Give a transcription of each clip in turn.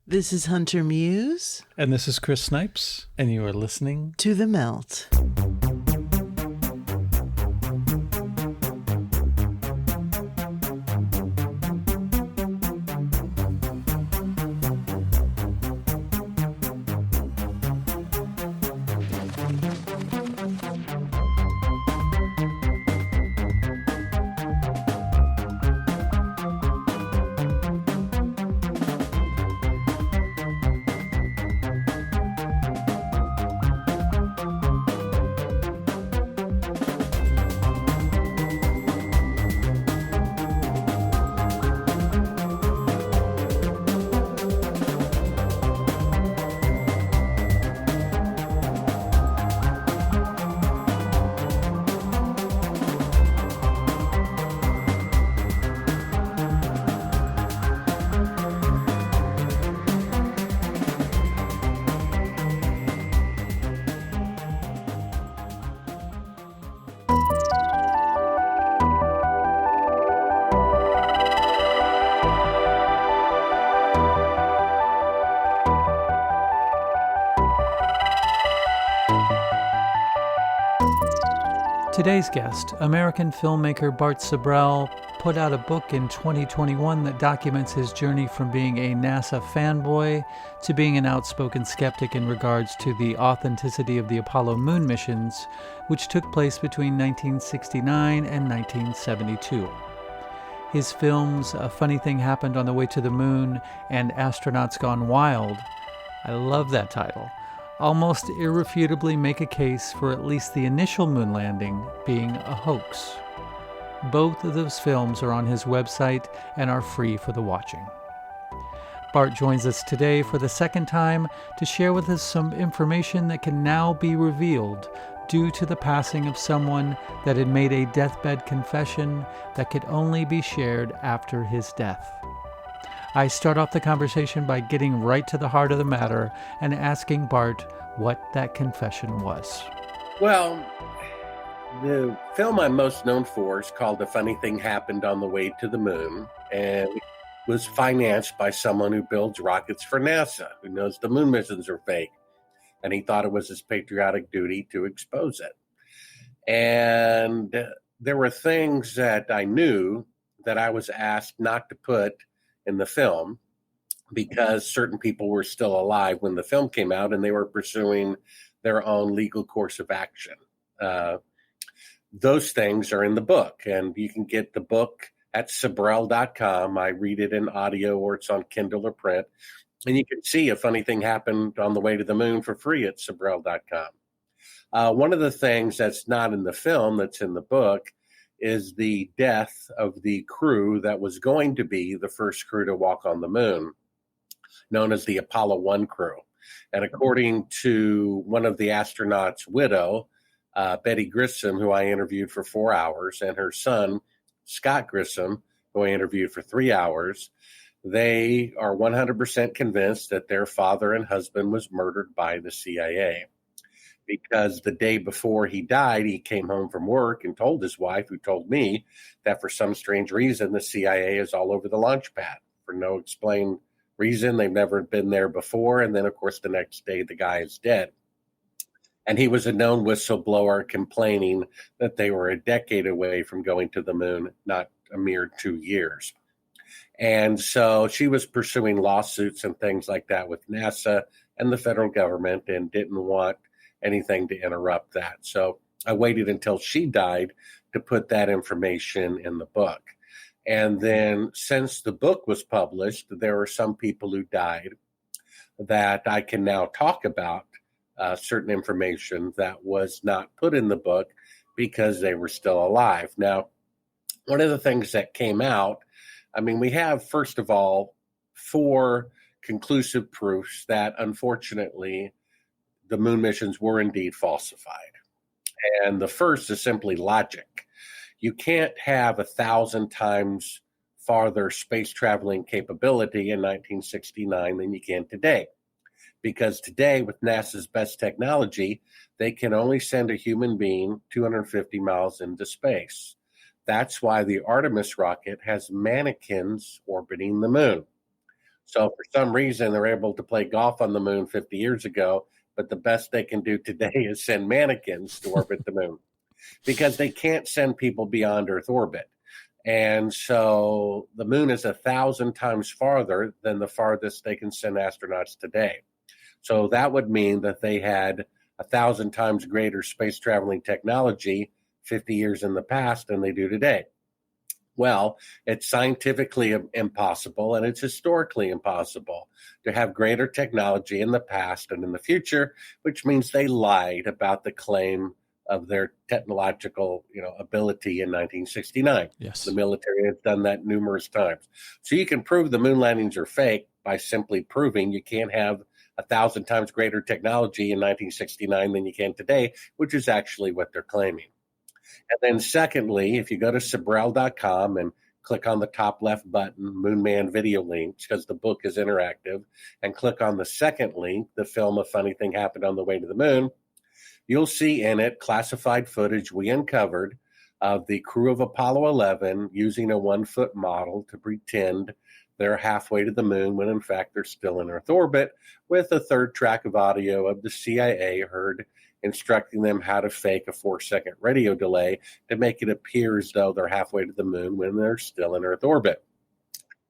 This is Hunter Muse. And this is Chris Snipes, and you are listening to The Melt. Today's guest, American filmmaker Bart Sibrel, put out a book in 2021 that documents his journey from being a NASA fanboy to being an outspoken skeptic in regards to the authenticity of the Apollo moon missions, which took place between 1969 and 1972. His films, A Funny Thing Happened on the Way to the Moon and Astronauts Gone Wild, I love that title, almost irrefutably make a case for at least the initial moon landing being a hoax. Both of those films are on his website and are free for the watching. Bart joins us today for the second time to share with us some information that can now be revealed due to the passing of someone that had made a deathbed confession that could only be shared after his death. I start off the conversation by getting right to the heart of the matter and asking Bart what that confession was. Well, the film I'm most known for is called A Funny Thing Happened on the Way to the Moon, and was financed by someone who builds rockets for NASA, who knows the moon missions are fake, and he thought it was his patriotic duty to expose it. And there were things that I knew that I was asked not to put in the film because certain people were still alive when the film came out and they were pursuing their own legal course of action. Those things are in the book, and you can get the book at Sibrel.com. I read it in audio or it's on Kindle or print, and you can see A Funny Thing Happened on the Way to the Moon for free at Sibrel.com. One of the things that's not in the film that's in the book is the death of the crew that was going to be the first crew to walk on the moon, known as the Apollo 1 crew. And according to one of the astronauts' widow, Betty Grissom, who I interviewed for 4 hours, and her son, Scott Grissom, who I interviewed for 3 hours, they are 100% convinced that their father and husband was murdered by the CIA. Because the day before he died, he came home from work and told his wife, who told me, that for some strange reason, the CIA is all over the launch pad for no explained reason. They've never been there before. And then, of course, the next day, the guy is dead. And he was a known whistleblower complaining that they were a decade away from going to the moon, not a mere 2 years. And so she was pursuing lawsuits and things like that with NASA and the federal government and didn't want anything to interrupt that. So I waited until she died to put that information in the book. And then since the book was published, there are some people who died that I can now talk about certain information that was not put in the book because they were still alive. Now, one of the things that came out, I mean, we have, first of all, 4 conclusive proofs that unfortunately the moon missions were indeed falsified. And the first is simply logic. You can't have 1,000 times farther space traveling capability in 1969 than you can today. Because today, with NASA's best technology, they can only send a human being 250 miles into space. That's why the Artemis rocket has mannequins orbiting the moon. So for some reason, they're able to play golf on the moon 50 years ago, but the best they can do today is send mannequins to orbit the moon because they can't send people beyond Earth orbit. And so the moon is 1,000 times farther than the farthest they can send astronauts today. So that would mean that they had 1,000 times greater space traveling technology 50 years in the past than they do today. Well, it's scientifically impossible and it's historically impossible to have greater technology in the past and in the future, which means they lied about the claim of their technological, ability in 1969. Yes. The military has done that numerous times. So you can prove the moon landings are fake by simply proving you can't have 1,000 times greater technology in 1969 than you can today, which is actually what they're claiming. And then secondly, if you go to Sibrel.com and click on the top left button, Moonman video links, because the book is interactive, and click on the second link, the film A Funny Thing Happened on the Way to the Moon, you'll see in it classified footage we uncovered of the crew of Apollo 11 using a 1-foot model to pretend they're halfway to the moon when in fact they're still in Earth orbit, with a third track of audio of the CIA heard instructing them how to fake a 4-second radio delay to make it appear as though they're halfway to the moon when they're still in Earth orbit.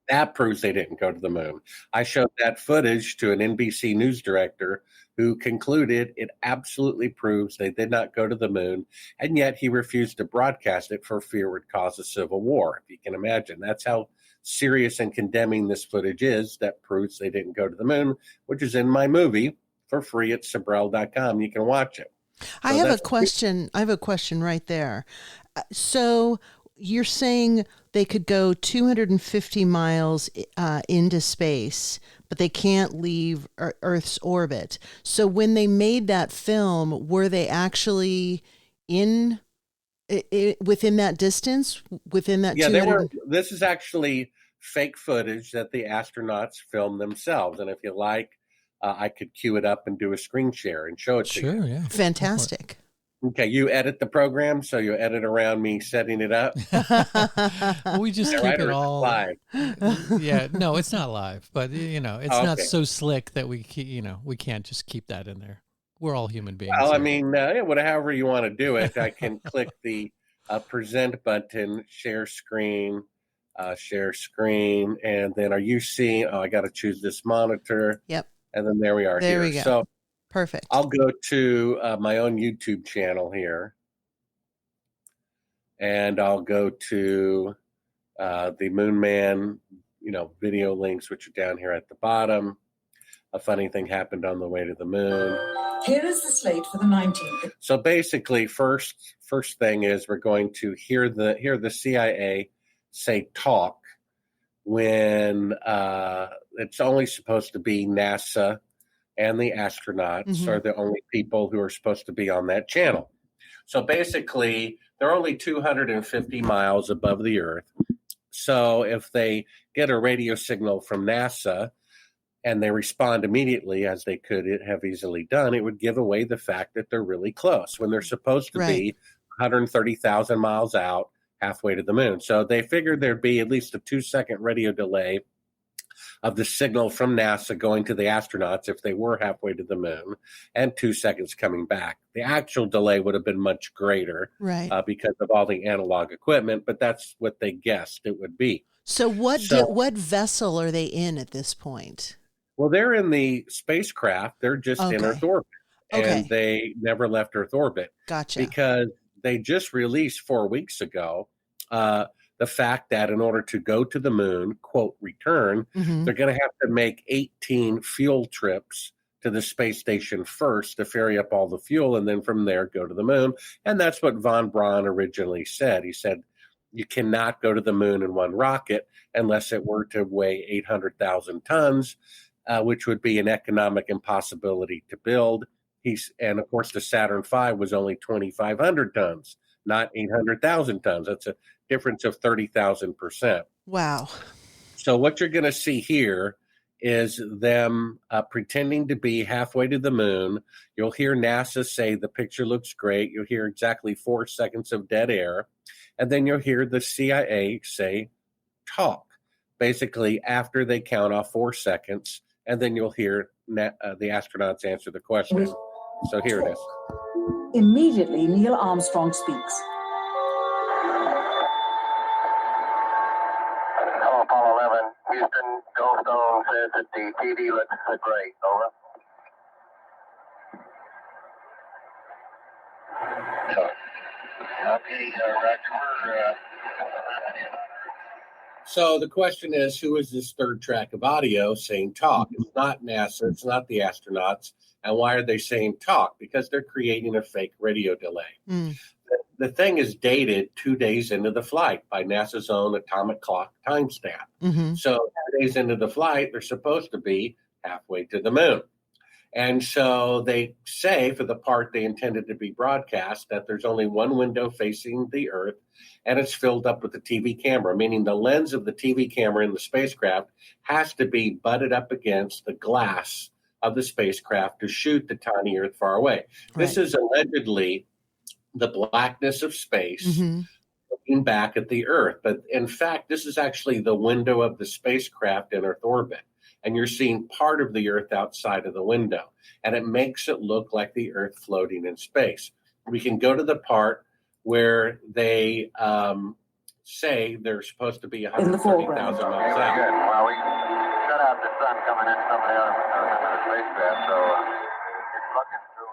That proves they didn't go to the moon. I showed that footage to an NBC news director who concluded it absolutely proves they did not go to the moon, and yet he refused to broadcast it for fear it would cause a civil war. If you can imagine, that's how serious and condemning this footage is that proves they didn't go to the moon, which is in my movie for free at Sibrel.com. You can watch it. I have a question. I have a question right there. So you're saying they could go 250 miles into space, but they can't leave Earth's orbit. So when they made that film, were they actually within that distance? Within that? Yeah, they were. This is actually fake footage that the astronauts filmed themselves. And if you like, I could cue it up and do a screen share and show it to you. Sure, yeah. Fantastic. Okay, you edit the program, so you edit around me setting it up. We just keep Right, it or is it all live? Yeah, no, it's not live, but it's Oh, not okay. so slick that we we can't just keep that in there. We're all human beings. Well, I here. mean, however you want to do it, I can click the present button, share screen, and then are you seeing? Oh, I got to choose this monitor. Yep. And then there we are. There here. we go. So perfect. I'll go to my own YouTube channel here, and I'll go to the Moonman, video links, which are down here at the bottom. A funny thing happened on the way to the moon. Here is the slate for the 19th. So basically, first thing is we're going to hear the CIA say talk when it's only supposed to be NASA and the astronauts are the only people who are supposed to be on that channel. So basically, they're only 250 miles above the Earth. So if they get a radio signal from NASA and they respond immediately, as they could have easily done, it would give away the fact that they're really close when they're supposed to be 130,000 miles out, halfway to the moon. So they figured there'd be at least a 2-second radio delay of the signal from NASA going to the astronauts if they were halfway to the moon, and 2 seconds coming back. The actual delay would have been much greater because of all the analog equipment, but that's what they guessed it would be. So what vessel are they in at this point? Well, they're in the spacecraft. They're just in Earth orbit, and they never left Earth orbit. Gotcha. Because they just released 4 weeks ago the fact that in order to go to the moon, quote, return, they're going to have to make 18 fuel trips to the space station first to ferry up all the fuel, and then from there go to the moon. And that's what von Braun originally said. He said, you cannot go to the moon in one rocket unless it were to weigh 800,000 tons, which would be an economic impossibility to build. And of course, the Saturn V was only 2,500 tons, not 800,000 tons. That's a difference of 30,000%. Wow. So what you're going to see here is them pretending to be halfway to the moon. You'll hear NASA say the picture looks great. You'll hear exactly 4 seconds of dead air. And then you'll hear the CIA say talk. basically after they count off 4 seconds, and then you'll hear the astronauts answer the question. So here it is. Immediately, Neil Armstrong speaks. Hello, Apollo 11. Houston, Goldstone says that the TV looks great. Over. Okay, Roger. So the question is, who is this third track of audio saying talk? It's not NASA, it's not the astronauts. And why are they saying talk? Because they're creating a fake radio delay. The thing is dated 2 days into the flight by NASA's own atomic clock timestamp. So 2 days into the flight, they're supposed to be halfway to the moon. And so they say for the part they intended to be broadcast that there's only one window facing the Earth, and it's filled up with the TV camera, meaning the lens of the TV camera in the spacecraft has to be butted up against the glass of the spacecraft to shoot the tiny Earth far away. Right. This is allegedly the blackness of space looking back at the Earth. But in fact, this is actually the window of the spacecraft in Earth orbit. And you're seeing part of the Earth outside of the window. And it makes it look like the Earth floating in space. We can go to the part where they say they're supposed to be 130,000 miles out. Well, we shut out the sun coming in some of the other windows into the spacecraft, so it's looking through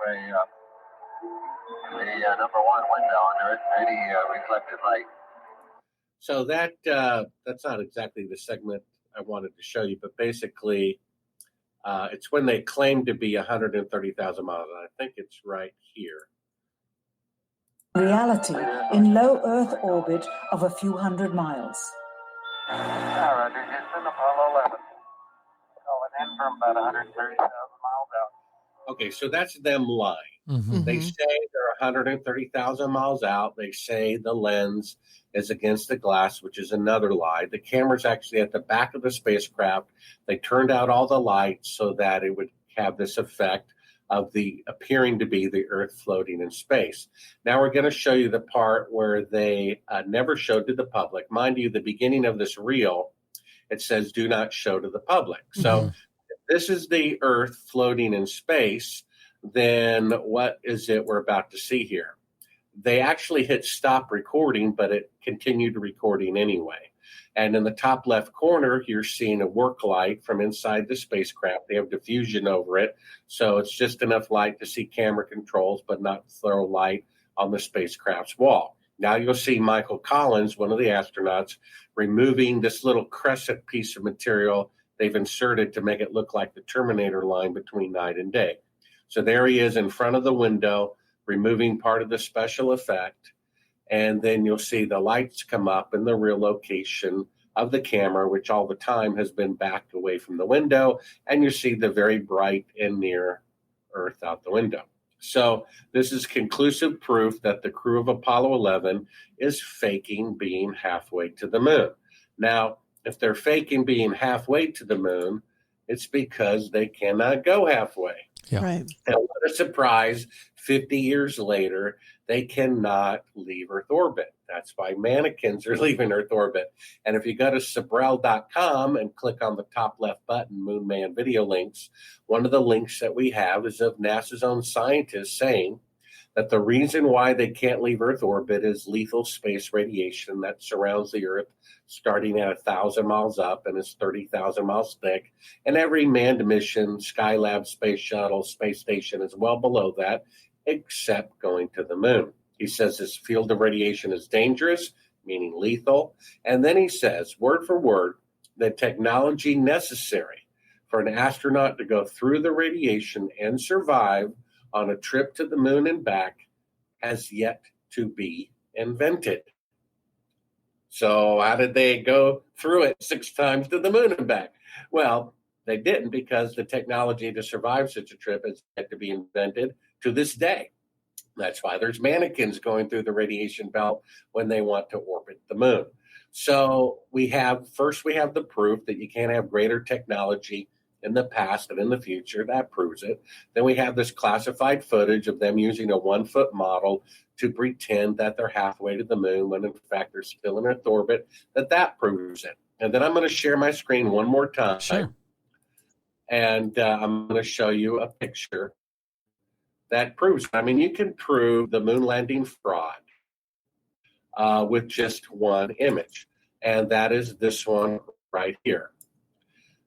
the number one window, and there isn't any reflected light. So that's not exactly the segment I wanted to show you, but basically it's when they claim to be 130,000 miles. I think it's right here. Reality in low Earth orbit of a few hundred miles. Roger, Houston, Apollo 11. Calling in from about 130,000 miles out. Okay, so that's them lying. They say they're 130,000 miles out. They say the lens is against the glass, which is another lie. The camera's actually at the back of the spacecraft. They turned out all the lights so that it would have this effect of the appearing to be the Earth floating in space. Now we're going to show you the part where they never showed to the public. Mind you, the beginning of this reel, it says do not show to the public. So if this is the Earth floating in space, then what is it we're about to see here? They actually hit stop recording, but it continued recording anyway. And in the top left corner, you're seeing a work light from inside the spacecraft. They have diffusion over it, so it's just enough light to see camera controls, but not throw light on the spacecraft's wall. Now you'll see Michael Collins, one of the astronauts, removing this little crescent piece of material they've inserted to make it look like the Terminator line between night and day. So there he is in front of the window, removing part of the special effect. And then you'll see the lights come up in the real location of the camera, which all the time has been backed away from the window. And you see the very bright and near Earth out the window. So this is conclusive proof that the crew of Apollo 11 is faking being halfway to the moon. Now, if they're faking being halfway to the moon, it's because they cannot go halfway. Yeah. Right. And what a surprise, 50 years later, they cannot leave Earth orbit. That's why mannequins are leaving Earth orbit. And if you go to Sibrel.com and click on the top left button, Moon Man video links, one of the links that we have is of NASA's own scientists saying that the reason why they can't leave Earth orbit is lethal space radiation that surrounds the Earth starting at 1,000 miles up and is 30,000 miles thick. And every manned mission, Skylab, Space Shuttle, Space Station is well below that, except going to the moon. He says this field of radiation is dangerous, meaning lethal. And then he says, word for word, the technology necessary for an astronaut to go through the radiation and survive on a trip to the moon and back has yet to be invented. So how did they go through it 6 times to the moon and back? Well, they didn't, because the technology to survive such a trip has yet to be invented to this day. That's why there's mannequins going through the radiation belt when they want to orbit the moon. So we have the proof that you can't have greater technology in the past and in the future. That proves it. Then we have this classified footage of them using a 1-foot model to pretend that they're halfway to the moon when in fact they're still in Earth orbit. That proves it. And then I'm going to share my screen one more time. Sure. And I'm going to show you a picture that proves, I mean, you can prove the moon landing fraud with just one image. And that is this one right here.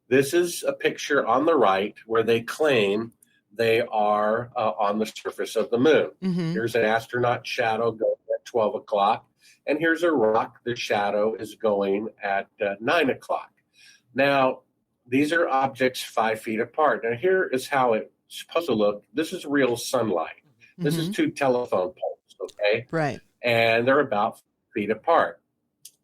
This is a picture on the right where they claim they are on the surface of the moon. Mm-hmm. Here's an astronaut shadow going at 12 o'clock. And here's a rock. The shadow is going at 9 o'clock. Now, these are objects 5 feet apart. Now, here is how it's supposed to look. This is real sunlight. This is 2 telephone poles, okay? Right. And they're about feet apart.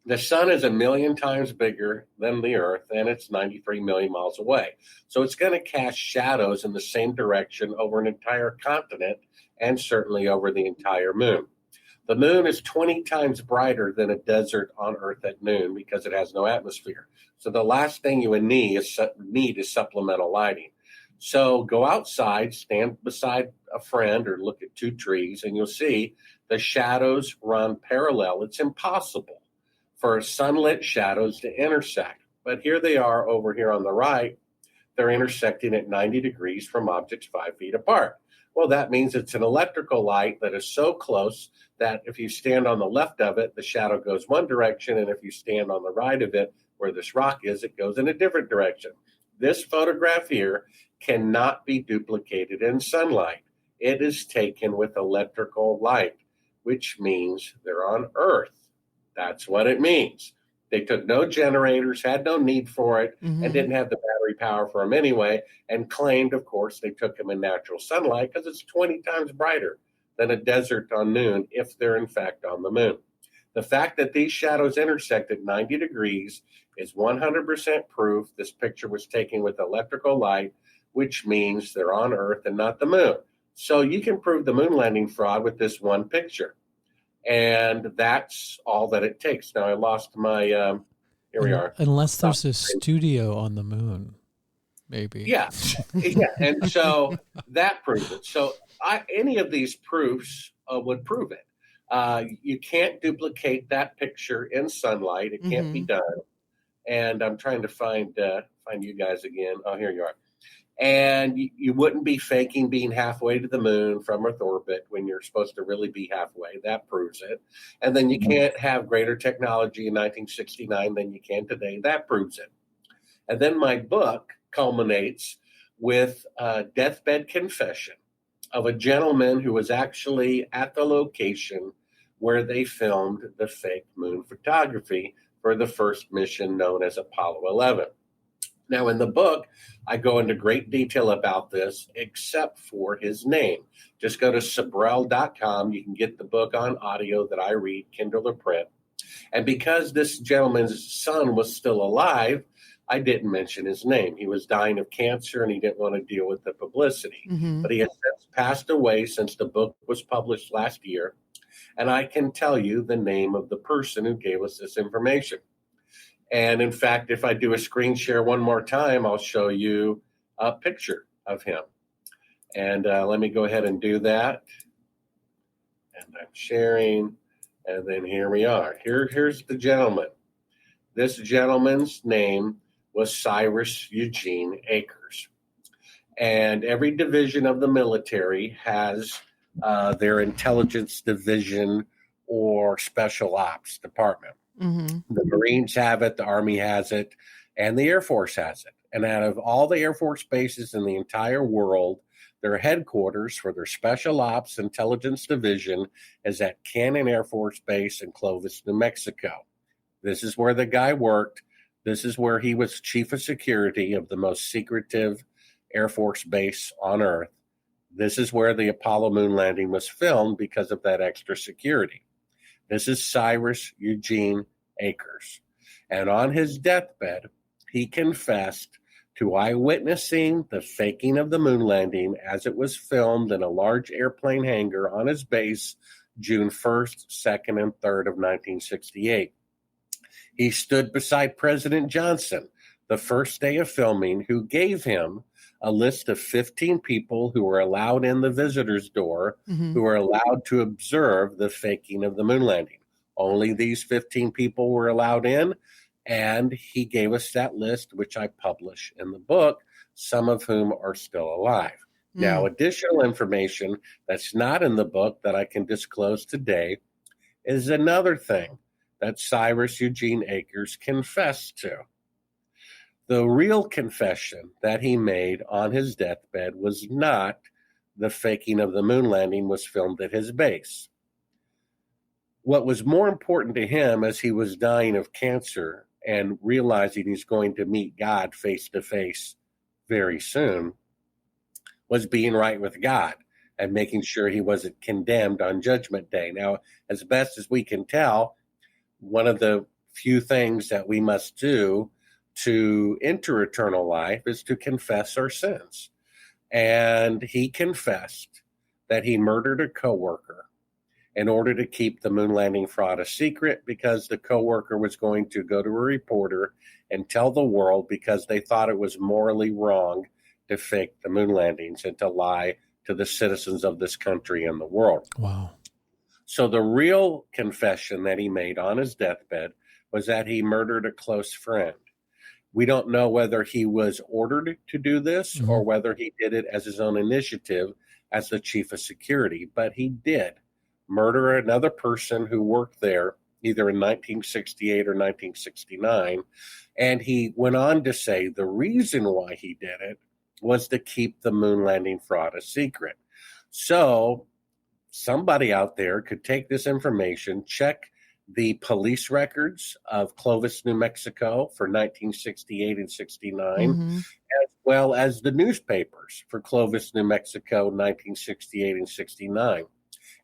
The sun is 1 million times bigger than the Earth, and it's 93 million miles away. So it's going to cast shadows in the same direction over an entire continent and certainly over the entire moon. The moon is 20 times brighter than a desert on Earth at noon because it has no atmosphere. So the last thing you would need is supplemental lighting. So go outside, stand beside a friend or look at 2 trees, and you'll see the shadows run parallel. It's impossible for sunlit shadows to intersect. But here they are over here on the right. They're intersecting at 90 degrees from objects 5 feet apart. Well, that means it's an electrical light that is so close that if you stand on the left of it, the shadow goes one direction, and if you stand on the right of it, where this rock is, it goes in a different direction. This photograph here cannot be duplicated in sunlight. It is taken with electrical light, which means they're on Earth. That's what it means. They took no generators, had no need for it, and didn't have the battery power for them anyway, and claimed, of course, they took them in natural sunlight because it's 20 times brighter than a desert on noon if they're in fact on the moon. The fact that these shadows intersect at 90 degrees is 100% proof this picture was taken with electrical light, which means they're on Earth and not the moon. So you can prove the moon landing fraud with this one picture. And that's all that it takes. Now I lost my, here we are. Unless there's a studio on the moon, maybe. Yeah. Yeah. And so that proves it. So any of these proofs would prove it. You can't duplicate that picture in sunlight. It can't be done. And I'm trying to find you guys again. Oh, here you are. And you wouldn't be faking being halfway to the moon from Earth orbit when you're supposed to really be halfway. That proves it. And then you can't have greater technology in 1969 than you can today. That proves it. And then my book culminates with a deathbed confession of a gentleman who was actually at the location where they filmed the fake moon photography for the first mission known as Apollo 11. Now, in the book, I go into great detail about this, except for his name. Just go to Sibrel.com. You can get the book on audio that I read, Kindle or print. And because this gentleman's son was still alive, I didn't mention his name. He was dying of cancer, and he didn't want to deal with the publicity. But he has since passed away since the book was published last year. And I can tell you the name of the person who gave us this information. And in fact, if I do a screen share one more time, I'll show you a picture of him. And let me go ahead and do that. And I'm sharing. And then here we are. Here's the gentleman. This gentleman's name was Cyrus Eugene Akers. And every division of the military has their intelligence division or special ops department. The Marines have it, the Army has it, and the Air Force has it. And out of all the Air Force bases in the entire world, their headquarters for their Special Ops Intelligence Division is at Cannon Air Force Base in Clovis, New Mexico. This is where the guy worked. This is where he was chief of security of the most secretive Air Force base on Earth. This is where the Apollo moon landing was filmed because of that extra security. This is Cyrus Eugene Akers. And on his deathbed, he confessed to eyewitnessing the faking of the moon landing as it was filmed in a large airplane hangar on his base June 1st, 2nd, and 3rd of 1968. He stood beside President Johnson the first day of filming, who gave him a list of 15 people who were allowed in the visitor's door, who were allowed to observe the faking of the moon landing. Only these 15 people were allowed in. And he gave us that list, which I publish in the book, some of whom are still alive. Now, additional information that's not in the book that I can disclose today is another thing that Cyrus Eugene Akers confessed to. The real confession that he made on his deathbed was not the faking of the moon landing was filmed at his base. What was more important to him as he was dying of cancer and realizing he's going to meet God face to face very soon was being right with God and making sure he wasn't condemned on Judgment Day. Now, as best as we can tell, one of the few things that we must do to enter eternal life is to confess our sins. And he confessed that he murdered a coworker in order to keep the moon landing fraud a secret, because the coworker was going to go to a reporter and tell the world, because they thought it was morally wrong to fake the moon landings and to lie to the citizens of this country and the world. Wow. So the real confession that he made on his deathbed was that he murdered a close friend. We don't know whether he was ordered to do this or whether he did it as his own initiative as the chief of security, but he did murder another person who worked there either in 1968 or 1969. And he went on to say the reason why he did it was to keep the moon landing fraud a secret. So somebody out there could take this information, check the police records of Clovis, New Mexico for 1968 and 69, as well as the newspapers for Clovis, New Mexico, 1968 and 69.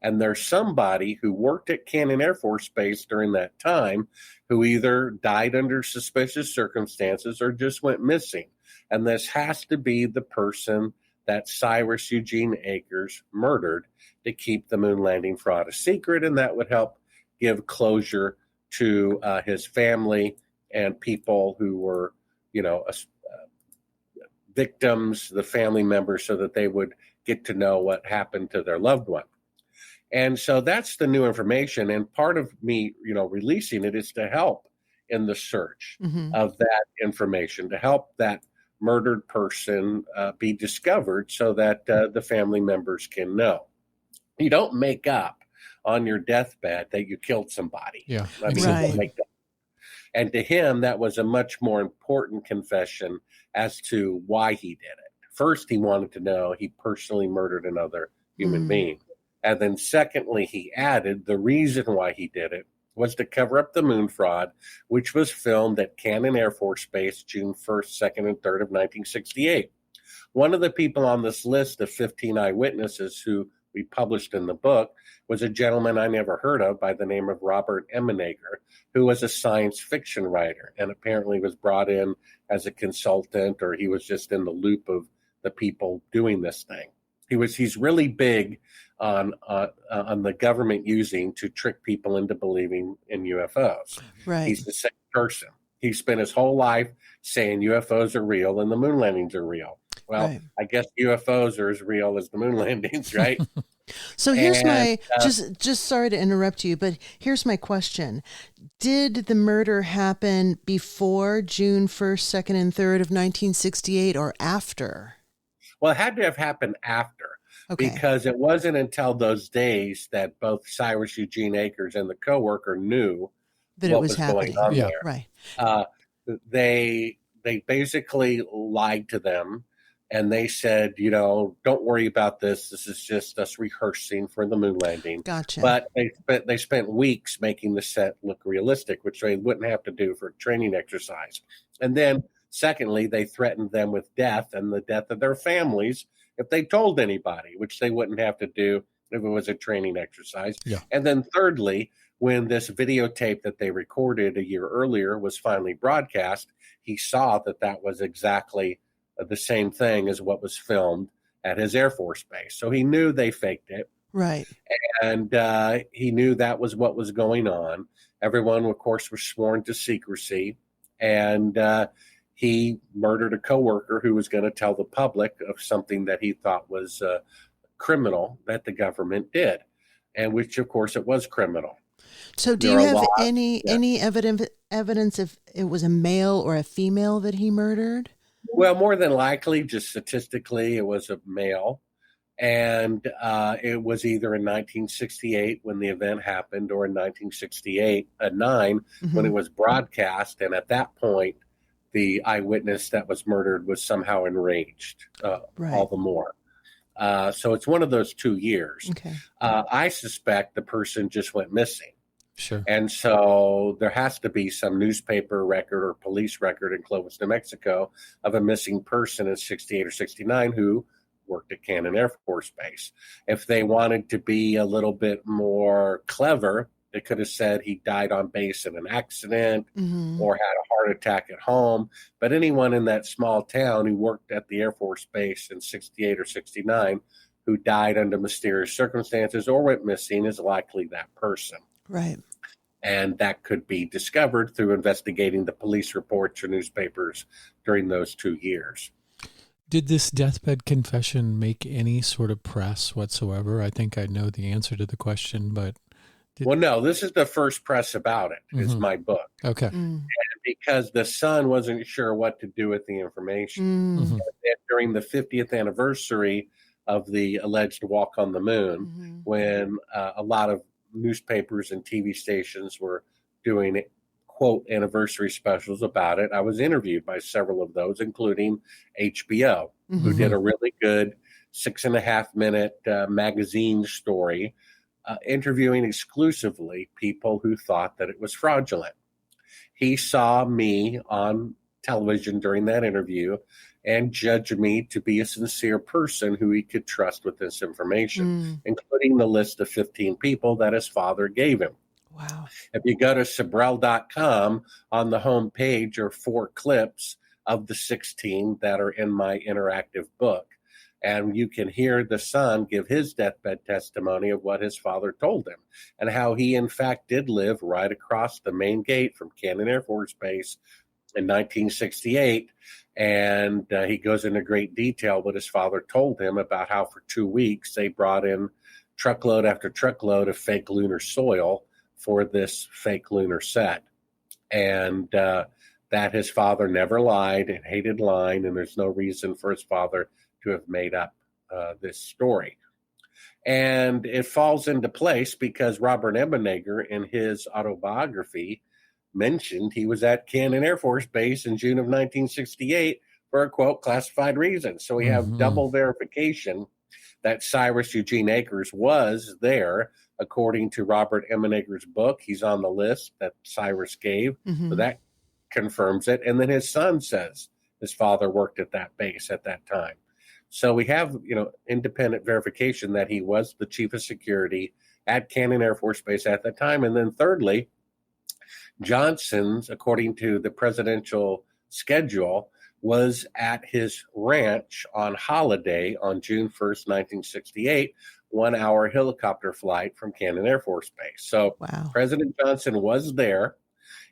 And there's somebody who worked at Cannon Air Force Base during that time who either died under suspicious circumstances or just went missing. And this has to be the person that Cyrus Eugene Akers murdered to keep the moon landing fraud a secret. And that would help give closure to his family and people who were, victims, the family members, so that they would get to know what happened to their loved one. And so that's the new information. And part of me, releasing it is to help in the search of that information, to help that murdered person be discovered so that the family members can know. You don't make up on your deathbed that you killed somebody. Yeah, exactly. And to him, that was a much more important confession as to why he did it. First, he wanted to know he personally murdered another human being. And then secondly, he added the reason why he did it was to cover up the moon fraud, which was filmed at Cannon Air Force Base June 1st, 2nd, and 3rd of 1968. One of the people on this list of 15 eyewitnesses who we published in the book was a gentleman I never heard of by the name of Robert Emenager, who was a science fiction writer and apparently was brought in as a consultant, or he was just in the loop of the people doing this thing. He's really big on the government using to trick people into believing in UFOs. Right. He's the same person. He spent his whole life saying UFOs are real and the moon landings are real. Well, right. I guess UFOs are as real as the moon landings, right? So here's just sorry to interrupt you, but here's my question. Did the murder happen before June 1st, 2nd, and 3rd of 1968 or after? Well, it had to have happened after, because it wasn't until those days that both Cyrus Eugene Akers and the coworker knew that what it was happening. Going on yeah, there. Right. They basically lied to them, and they said, don't worry about this. This is just us rehearsing for the moon landing. Gotcha. But they spent weeks making the set look realistic, which they wouldn't have to do for training exercise. And then secondly, they threatened them with death and the death of their families if they told anybody, which they wouldn't have to do if it was a training exercise. Yeah. And then thirdly, when this videotape that they recorded a year earlier was finally broadcast, he saw that was exactly the same thing as what was filmed at his Air Force base. So he knew they faked it. Right. And he knew that was what was going on. Everyone, of course, was sworn to secrecy. And he murdered a coworker who was going to tell the public of something that he thought was criminal that the government did, and which, of course, it was criminal. So do There you are a have lot. any evidence if it was a male or a female that he murdered? Well, more than likely, just statistically, it was a male. And it was either in 1968 when the event happened or in 1969 when it was broadcast. And at that point, the eyewitness that was murdered was somehow enraged Right. all the more. So it's one of those 2 years. Okay. I suspect the person just went missing. Sure. And so there has to be some newspaper record or police record in Clovis, New Mexico of a missing person in 68 or 69 who worked at Cannon Air Force Base. If they wanted to be a little bit more clever, they could have said he died on base in an accident or had a heart attack at home. But anyone in that small town who worked at the Air Force Base in 68 or 69 who died under mysterious circumstances or went missing is likely that person. Right. And that could be discovered through investigating the police reports or newspapers during those 2 years. Did this deathbed confession make any sort of press whatsoever? I think I know the answer to the question, but... Well, no, this is the first press about it, is my book. Okay. And because the Sun wasn't sure what to do with the information. And during the 50th anniversary of the alleged walk on the moon, when a lot of newspapers and TV stations were doing quote anniversary specials about it, I was interviewed by several of those, including HBO, who did a really good 6.5 minute magazine story interviewing exclusively people who thought that it was fraudulent. He saw me on television during that interview and judged me to be a sincere person who he could trust with this information, including the list of 15 people that his father gave him. Wow. If you go to Sibrel.com, on the home page are 4 clips of the 16 that are in my interactive book. And you can hear the son give his deathbed testimony of what his father told him and how he, in fact, did live right across the main gate from Cannon Air Force Base in 1968. And he goes into great detail what his father told him about how for 2 weeks they brought in truckload after truckload of fake lunar soil for this fake lunar set. And that his father never lied and hated lying, and there's no reason for his father to have made up this story. And it falls into place because Robert Ebeneger, in his autobiography, mentioned he was at Cannon Air Force Base in June of 1968 for a, quote, classified reason. So we have double verification that Cyrus Eugene Akers was there, according to Robert Ebeneger's book. He's on the list that Cyrus gave, so that confirms it. And then his son says his father worked at that base at that time. So we have, independent verification that he was the chief of security at Cannon Air Force Base at that time. And then thirdly, Johnson's, according to the presidential schedule, was at his ranch on holiday on June 1st, 1968, 1-hour helicopter flight from Cannon Air Force Base. So President Johnson was there.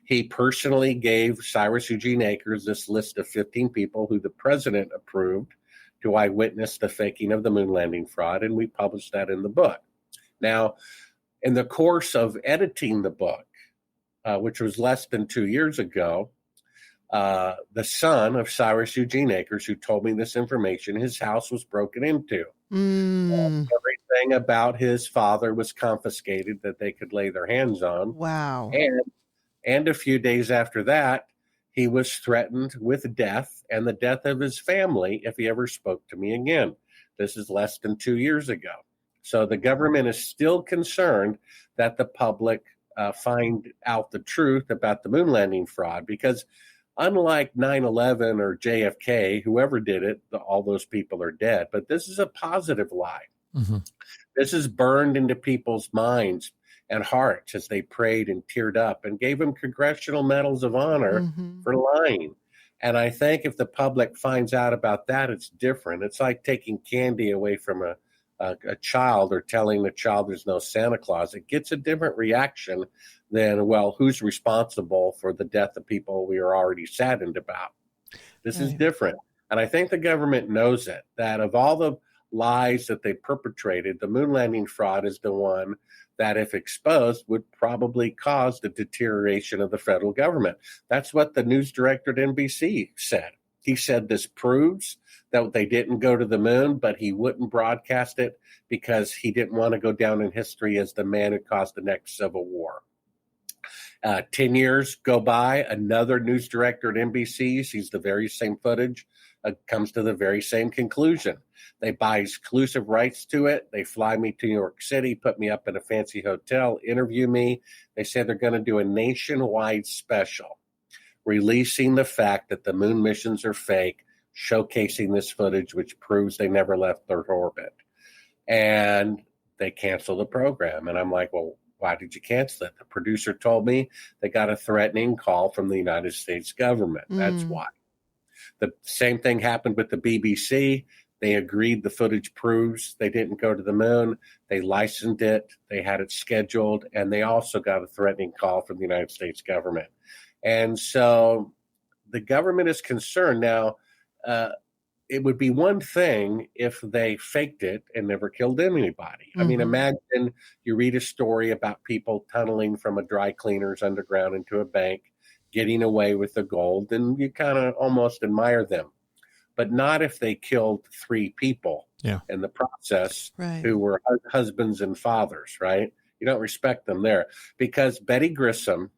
He personally gave Cyrus Eugene Akers this list of 15 people who the president approved to eyewitness the faking of the moon landing fraud, and we published that in the book. Now, in the course of editing the book, which was less than 2 years ago, the son of Cyrus Eugene Akers, who told me this information, his house was broken into. Everything about his father was confiscated that they could lay their hands on. Wow. And a few days after that, he was threatened with death and the death of his family if he ever spoke to me again. This is less than 2 years ago. So the government is still concerned that the public find out the truth about the moon landing fraud, because unlike 9/11 or JFK, whoever did it, all those people are dead. But this is a positive lie. This is burned into people's minds and hearts as they prayed and teared up and gave him congressional medals of honor for lying. And I think if the public finds out about that, it's different. It's like taking candy away from a child or telling the child there's no Santa Claus. It gets a different reaction than, well, who's responsible for the death of people we are already saddened about? This is different. And I think the government knows it, that of all the lies that they perpetrated, the moon landing fraud is the one that, if exposed, would probably cause the deterioration of the federal government. That's what the news director at NBC said. He said this proves that they didn't go to the moon, but he wouldn't broadcast it because he didn't want to go down in history as the man who caused the next Civil War. 10 years go by, another news director at NBC sees the very same footage, comes to the very same conclusion. They buy exclusive rights to it. They fly me to New York City, put me up in a fancy hotel, interview me. They say they're going to do a nationwide special, releasing the fact that the moon missions are fake, showcasing this footage, which proves they never left Earth orbit. And they cancel the program. And I'm like, well, why did you cancel it? The producer told me they got a threatening call from the United States government. That's why. The same thing happened with the BBC. They agreed the footage proves they didn't go to the moon. They licensed it. They had it scheduled. And they also got a threatening call from the United States government. And so the government is concerned. Now, it would be one thing if they faked it and never killed anybody. I mean, imagine you read a story about people tunneling from a dry cleaner's underground into a bank, getting away with the gold, and you kind of almost admire them. But not if they killed 3 people in the process who were husbands and fathers, right? You don't respect them there. Because Betty Grissom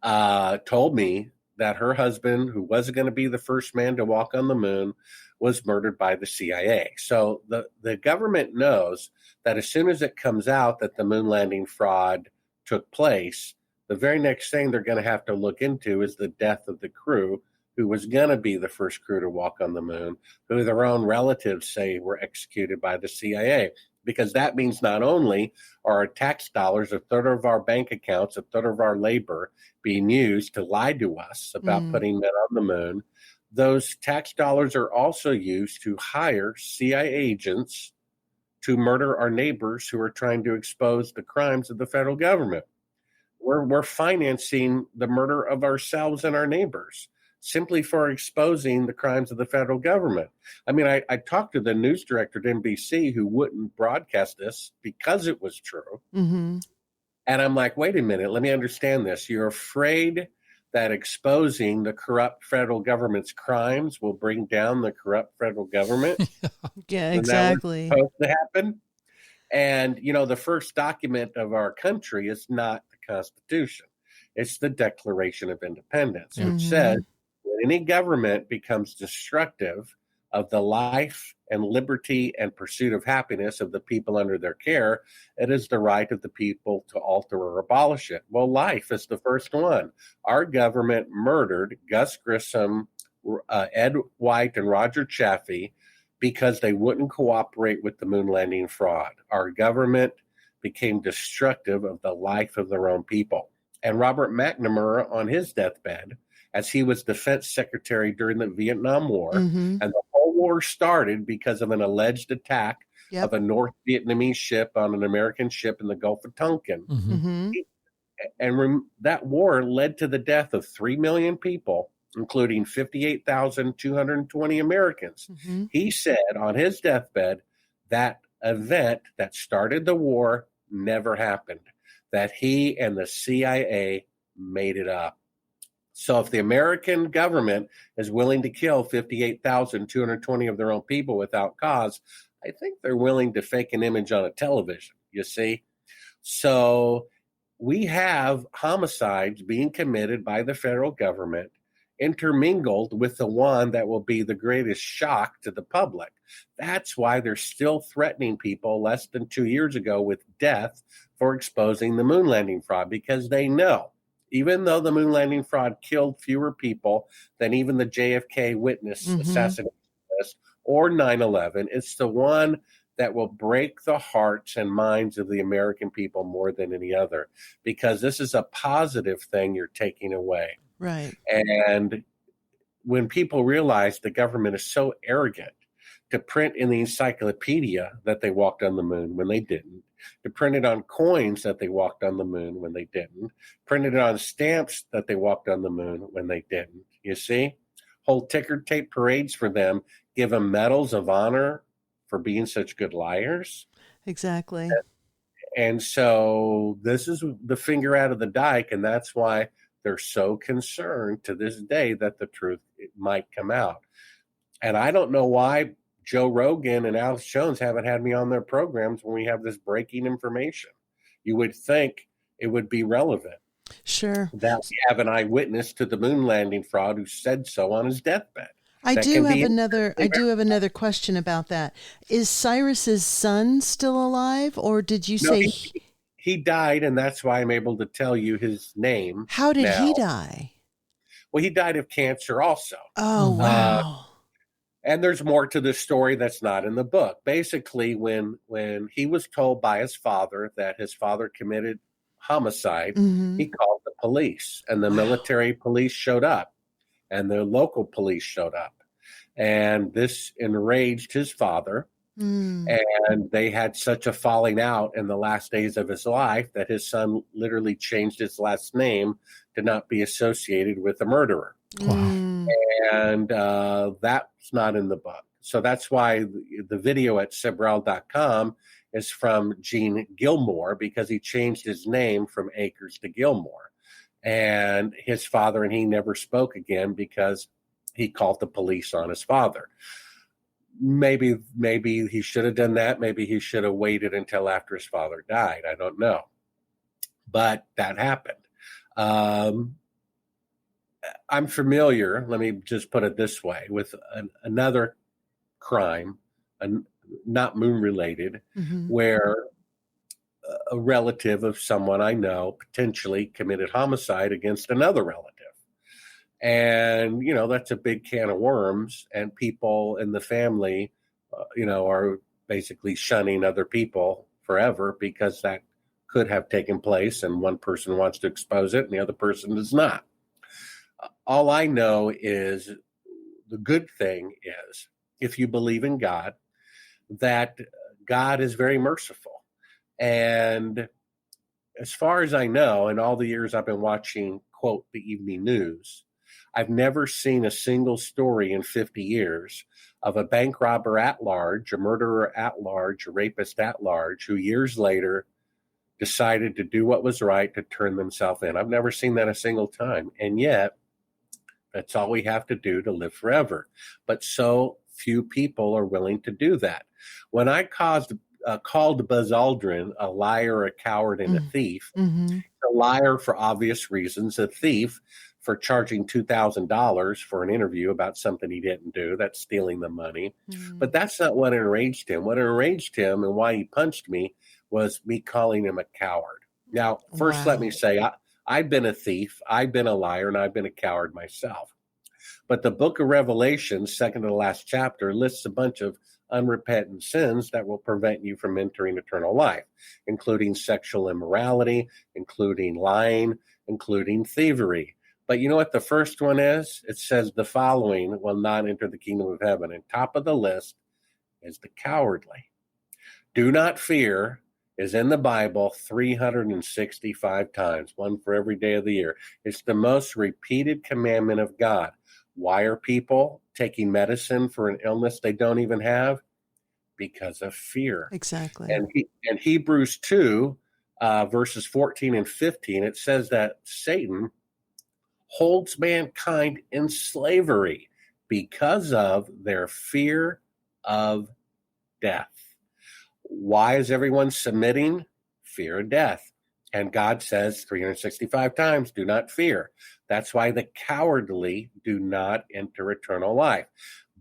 told me that her husband, who wasn't going to be the first man to walk on the moon, was murdered by the CIA. So the government knows that as soon as it comes out that the moon landing fraud took place, the very next thing they're going to have to look into is the death of the crew who was going to be the first crew to walk on the moon, who their own relatives say were executed by the CIA. Because that means not only are our tax dollars, a third of our bank accounts, a third of our labor being used to lie to us about putting men on the moon, those tax dollars are also used to hire CIA agents to murder our neighbors who are trying to expose the crimes of the federal government. We're financing the murder of ourselves and our neighbors simply for exposing the crimes of the federal government. I mean, I talked to the news director at NBC who wouldn't broadcast this because it was true. And I'm like, wait a minute, let me understand this. You're afraid that exposing the corrupt federal government's crimes will bring down the corrupt federal government? Yeah, exactly. Supposed to happen? And, you know, the first document of our country is not the Constitution. It's the Declaration of Independence, which says, when any government becomes destructive of the life and liberty and pursuit of happiness of the people under their care, it is the right of the people to alter or abolish it. Well, life is the first one. Our government murdered Gus Grissom, Ed White, and Roger Chaffee because they wouldn't cooperate with the moon landing fraud. Our government became destructive of the life of their own people. And Robert McNamara, on his deathbed, as he was defense secretary during the Vietnam War, and the whole war started because of an alleged attack of a North Vietnamese ship on an American ship in the Gulf of Tonkin. That war led to the death of 3 million people, including 58,220 Americans. He said on his deathbed that event that started the war never happened, that he and the CIA made it up. So if the American government is willing to kill 58,220 of their own people without cause, I think they're willing to fake an image on a television, you see? So we have homicides being committed by the federal government intermingled with the one that will be the greatest shock to the public. That's why they're still threatening people less than 2 years ago with death for exposing the moon landing fraud, because they know, even though the moon landing fraud killed fewer people than even the JFK witness assassination list or 9/11, it's the one that will break the hearts and minds of the American people more than any other, because this is a positive thing you're taking away. Right. And when people realize the government is so arrogant to print in the encyclopedia that they walked on the moon when they didn't, to print it on coins that they walked on the moon when they didn't, print it on stamps that they walked on the moon when they didn't, you see? Hold ticker tape parades for them, give them medals of honor for being such good liars. Exactly. And so this is the finger out of the dike, and that's why they're so concerned to this day that the truth might come out. And I don't know why Joe Rogan and Alex Jones haven't had me on their programs when we have this breaking information. You would think it would be relevant. Sure. That we have an eyewitness to the moon landing fraud who said so on his deathbed. I do have another question about that. Is Cyrus's son still alive, or did you say he died, and that's why I'm able to tell you his name. How did he die? Well, he died of cancer also. Oh, wow. And there's more to this story that's not in the book. Basically, when he was told by his father that his father committed homicide, he called the police, and the military police showed up, and the local police showed up. And this enraged his father. And they had such a falling out in the last days of his life that his son literally changed his last name to not be associated with a murderer. Wow. And that's not in the book. So that's why the video at Sibrel.com is from Gene Gilmore, because he changed his name from Akers to Gilmore. And his father and he never spoke again because he called the police on his father. Maybe he should have done that. Maybe he should have waited until after his father died. I don't know. But that happened. I'm familiar, let me just put it this way, with another crime, not moon-related, where a relative of someone I know potentially committed homicide against another relative. And, that's a big can of worms, and people in the family, are basically shunning other people forever because that could have taken place, and one person wants to expose it and the other person does not. All I know is the good thing is, if you believe in God, that God is very merciful. And as far as I know, in all the years I've been watching, quote, the evening news, I've never seen a single story in 50 years of a bank robber at large, a murderer at large, a rapist at large, who years later decided to do what was right to turn themselves in. I've never seen that a single time. And yet, that's all we have to do to live forever. But so few people are willing to do that. When I called Buzz Aldrin a liar, a coward, and a thief, a liar for obvious reasons, a thief for charging $2,000 for an interview about something he didn't do. That's stealing the money. But that's not what enraged him. What enraged him and why he punched me was me calling him a coward. Now, first, let me say, I've been a thief, I've been a liar, and I've been a coward myself. But the book of Revelation, second to the last chapter, lists a bunch of unrepentant sins that will prevent you from entering eternal life, including sexual immorality, including lying, including thievery. But you know what the first one is? It says the following will not enter the kingdom of heaven. And top of the list is the cowardly. Do not fear is in the Bible 365 times, one for every day of the year. It's the most repeated commandment of God. Why are people taking medicine for an illness they don't even have? Because of fear. Exactly. And Hebrews 2, verses 14 and 15, it says that Satan holds mankind in slavery because of their fear of death. Why is everyone submitting? Fear of death. And God says 365 times, do not fear. That's why the cowardly do not enter eternal life.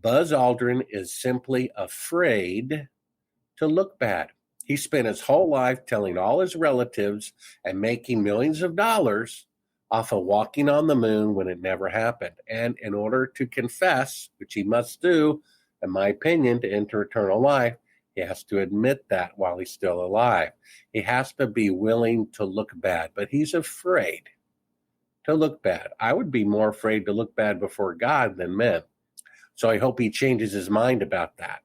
Buzz Aldrin is simply afraid to look bad. He spent his whole life telling all his relatives and making millions of dollars off of walking on the moon when it never happened. And in order to confess, which he must do, in my opinion, to enter eternal life, he has to admit that while he's still alive. He has to be willing to look bad, but he's afraid to look bad. I would be more afraid to look bad before God than men. So I hope he changes his mind about that.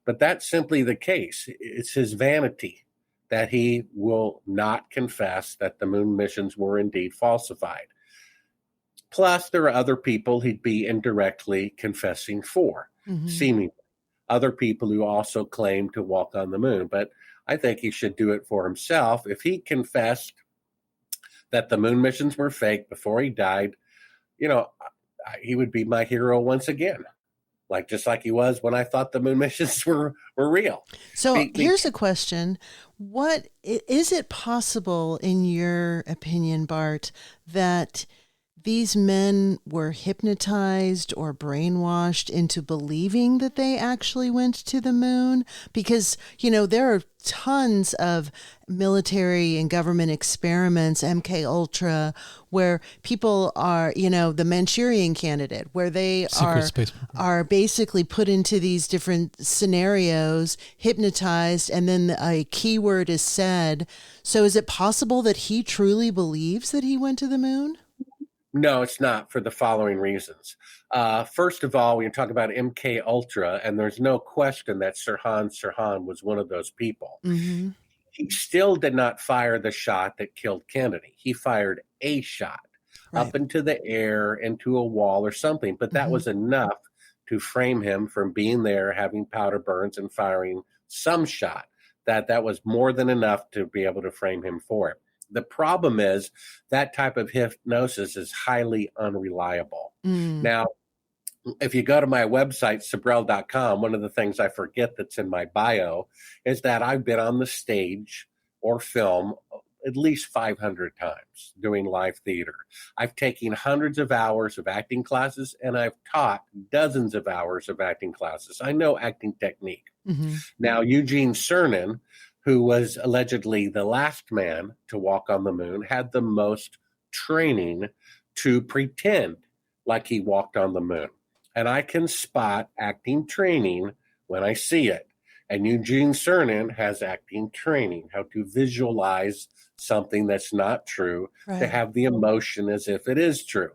But that's simply the case. It's his vanity that he will not confess that the moon missions were indeed falsified. Plus, there are other people he'd be indirectly confessing for, seemingly. Other people who also claim to walk on the moon. But I think he should do it for himself. If he confessed that the moon missions were fake before he died, he would be my hero once again. Just like he was when I thought the moon missions were real. So here's a question. What is it possible, in your opinion, Bart, that these men were hypnotized or brainwashed into believing that they actually went to the moon? Because, there are tons of military and government experiments, MK Ultra, where people are, the Manchurian Candidate, where they are basically put into these different scenarios, hypnotized, and then a keyword is said. So is it possible that he truly believes that he went to the moon? No, it's not, for the following reasons. First of all, when you talk about MK Ultra, and there's no question that Sirhan was one of those people, Mm-hmm. he still did not fire the shot that killed Kennedy. He fired a shot up into the air, into a wall or something, but that was enough to frame him from being there, having powder burns, and firing some shot. That was more than enough to be able to frame him for it. The problem is that type of hypnosis is highly unreliable. Now, if you go to my website, Sibrel.com, one of the things I forget that's in my bio is that I've been on the stage or film at least 500 times doing live theater. I've taken hundreds of hours of acting classes, and I've taught dozens of hours of acting classes. I know acting technique. Now, Eugene Cernan, who was allegedly the last man to walk on the moon, had the most training to pretend like he walked on the moon. And I can spot acting training when I see it. And Eugene Cernan has acting training, how to visualize something that's not true, to have the emotion as if it is true.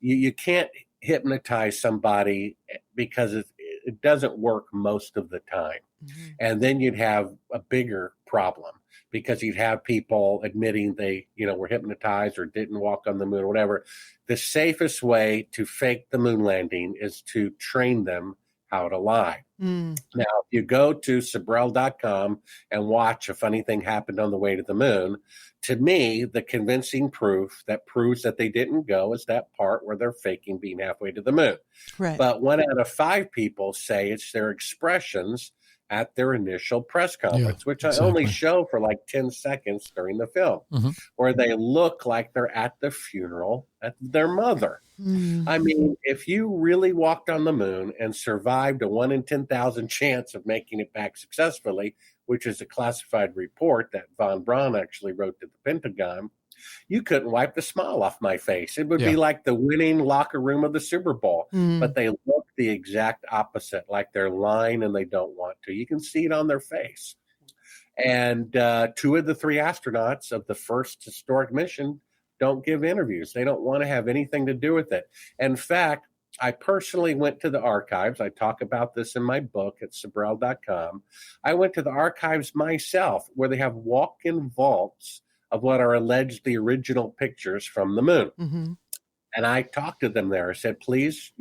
You can't hypnotize somebody because it doesn't work most of the time. And then you'd have a bigger problem, because you'd have people admitting they, were hypnotized or didn't walk on the moon or whatever. The safest way to fake the moon landing is to train them how to lie. Now, if you go to Sibrel.com and watch A Funny Thing Happened on the Way to the Moon, to me, the convincing proof that proves that they didn't go is that part where they're faking being halfway to the moon. But 1 out of 5 people say it's their expressions at their initial press conference, which I only show for like 10 seconds during the film, where they look like they're at the funeral at their mother. I mean, if you really walked on the moon and survived a 1 in 10,000 chance of making it back successfully, which is a classified report that von Braun actually wrote to the Pentagon, you couldn't wipe the smile off my face. It would be like the winning locker room of the Super Bowl, but they look the exact opposite, like they're lying and they don't want to. You can see it on their face. And 2 of the 3 astronauts of the first historic mission don't give interviews. They don't want to have anything to do with it. In fact, I personally went to the archives. I talk about this in my book at Sibrel.com. I went to the archives myself, where they have walk-in vaults of what are alleged the original pictures from the moon. And I talked to them there. I said, please,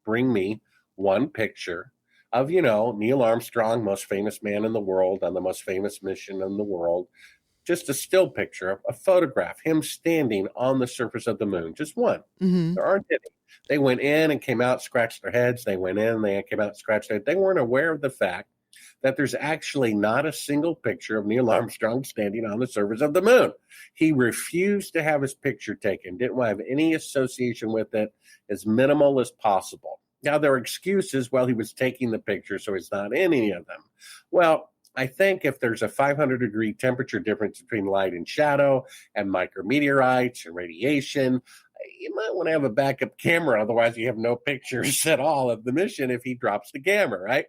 bring me one picture of, Neil Armstrong, most famous man in the world, on the most famous mission in the world. Just a still picture, a photograph, him standing on the surface of the moon. Just one. There aren't any. They went in and came out, scratched their heads. They went in, they came out, scratched their heads. They weren't aware of the fact that there's actually not a single picture of Neil Armstrong standing on the surface of the moon. He refused to have his picture taken, didn't want to have any association with it, as minimal as possible. Now, there are excuses, well, he was taking the picture, so he's not in any of them. Well, I think if there's a 500-degree temperature difference between light and shadow, and micrometeorites and radiation, you might want to have a backup camera. Otherwise, you have no pictures at all of the mission if he drops the camera, right?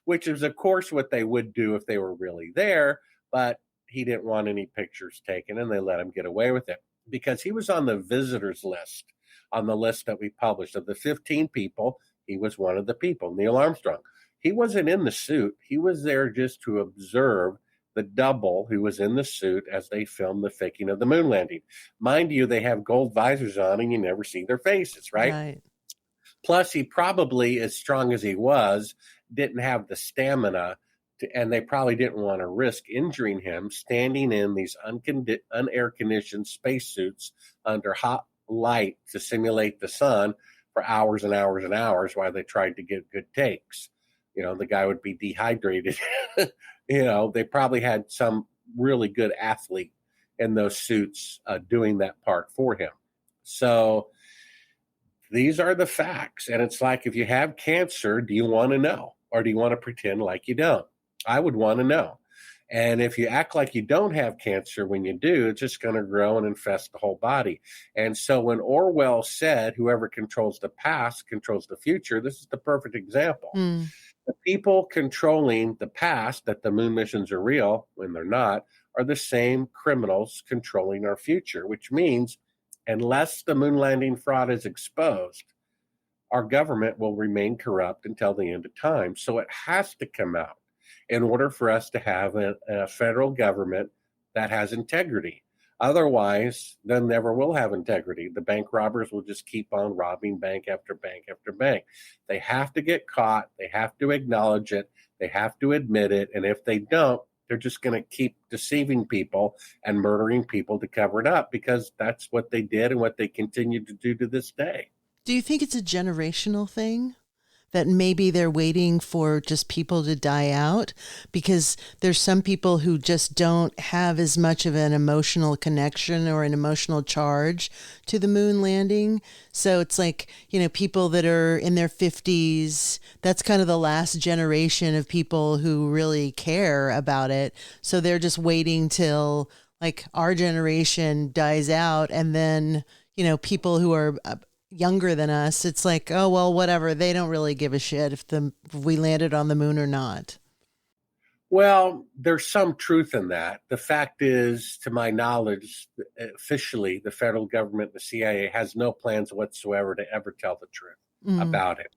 Which is, of course, what they would do if they were really there. But he didn't want any pictures taken, and they let him get away with it because he was on the visitors list, on the list that we published. Of the 15 people, he was one of the people, Neil Armstrong. He wasn't in the suit. He was there just to observe the double who was in the suit as they filmed the faking of the moon landing. Mind you, they have gold visors on and you never see their faces, right? Plus, he probably, as strong as he was, didn't have the stamina and they probably didn't want to risk injuring him standing in these unair-conditioned spacesuits under hot light to simulate the sun for hours and hours and hours while they tried to get good takes. The guy would be dehydrated. They probably had some really good athlete in those suits doing that part for him. So these are the facts. And it's like, if you have cancer, do you want to know? Or do you want to pretend like you don't? I would want to know. And if you act like you don't have cancer when you do, it's just going to grow and infest the whole body. And so when Orwell said, whoever controls the past controls the future, this is the perfect example. The people controlling the past, that the moon missions are real when they're not, are the same criminals controlling our future, which means unless the moon landing fraud is exposed, our government will remain corrupt until the end of time. So it has to come out in order for us to have a federal government that has integrity. Otherwise, they never will have integrity. The bank robbers will just keep on robbing bank after bank after bank. They have to get caught. They have to acknowledge it. They have to admit it. And if they don't, they're just going to keep deceiving people and murdering people to cover it up, because that's what they did and what they continue to do to this day. Do you think it's a generational thing? That maybe they're waiting for just people to die out, because there's some people who just don't have as much of an emotional connection or an emotional charge to the moon landing. So it's like, people that are in their 50s, that's kind of the last generation of people who really care about it. So they're just waiting till like our generation dies out. And then, people who are younger than us, it's like, oh, well, whatever. They don't really give a shit if we landed on the moon or not. Well, there's some truth in that. The fact is, to my knowledge, officially, the federal government, the CIA, has no plans whatsoever to ever tell the truth about it.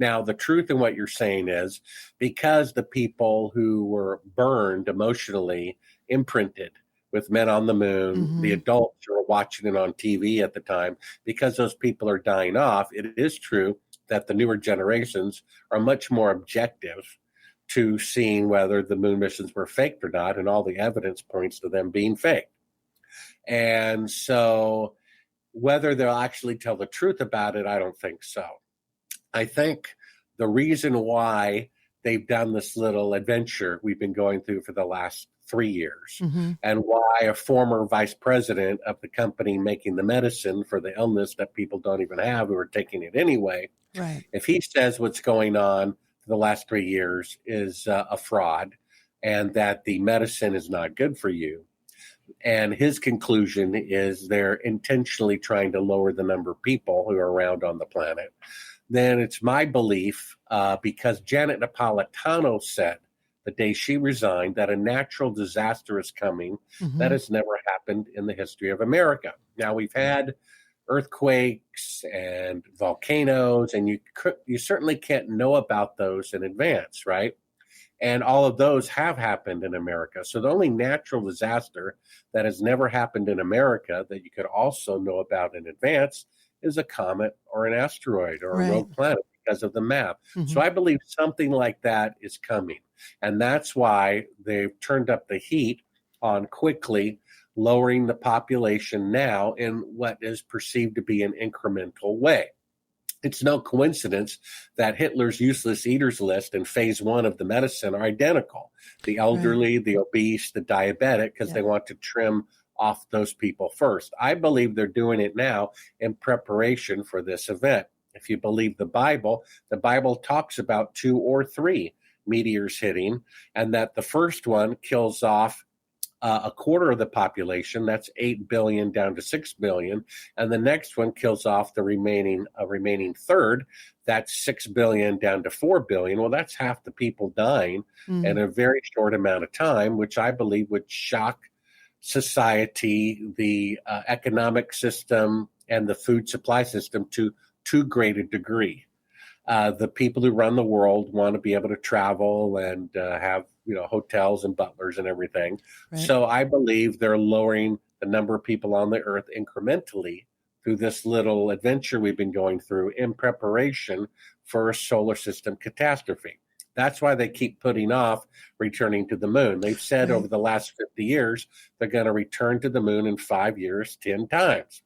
Now, the truth in what you're saying is, because the people who were burned emotionally, imprinted with Men on the Moon, the adults who were watching it on TV at the time, because those people are dying off, it is true that the newer generations are much more objective to seeing whether the moon missions were faked or not, and all the evidence points to them being faked. And so whether they'll actually tell the truth about it, I don't think so. I think the reason why they've done this little adventure we've been going through for the last 3 years, and why a former vice president of the company making the medicine for the illness that people don't even have who are taking it anyway, right? If he says what's going on for the last 3 years is a fraud and that the medicine is not good for you, and his conclusion is they're intentionally trying to lower the number of people who are around on the planet, then it's my belief, because Janet Napolitano said the day she resigned that a natural disaster is coming that has never happened in the history of America. Now, we've had earthquakes and volcanoes, and you certainly can't know about those in advance, right? And all of those have happened in America. So the only natural disaster that has never happened in America that you could also know about in advance is a comet or an asteroid or a rogue planet, because of the map. So I believe something like that is coming. And that's why they've turned up the heat on quickly lowering the population now in what is perceived to be an incremental way. It's no coincidence that Hitler's useless eaters list and phase 1 of the medicine are identical. The elderly, the obese, the diabetic, because they want to trim off those people first. I believe they're doing it now in preparation for this event. If you believe the Bible talks about 2 or 3 meteors hitting, and that the first one kills off a quarter of the population, that's 8 billion down to 6 billion, and the next one kills off the remaining third, that's 6 billion down to 4 billion. Well, that's half the people dying in a very short amount of time, which I believe would shock society, the economic system, and the food supply system to too great a degree. The people who run the world want to be able to travel and have hotels and butlers and everything. So I believe they're lowering the number of people on the earth incrementally through this little adventure we've been going through in preparation for a solar system catastrophe. That's why they keep putting off returning to the moon. They've said over the last 50 years, they're going to return to the moon in 5 years, 10 times.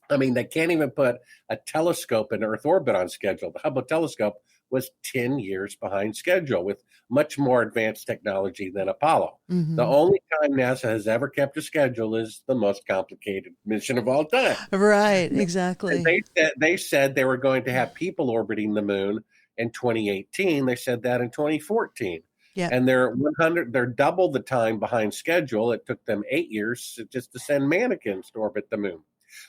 I mean, they can't even put a telescope in Earth orbit on schedule. The Hubble telescope was 10 years behind schedule with much more advanced technology than Apollo. Mm-hmm. The only time NASA has ever kept a schedule is the most complicated mission of all time. Right, exactly. And they said they were going to have people orbiting the moon in 2018. They said that in 2014. Yeah. And they're double the time behind schedule. It took them 8 years just to send mannequins to orbit the moon.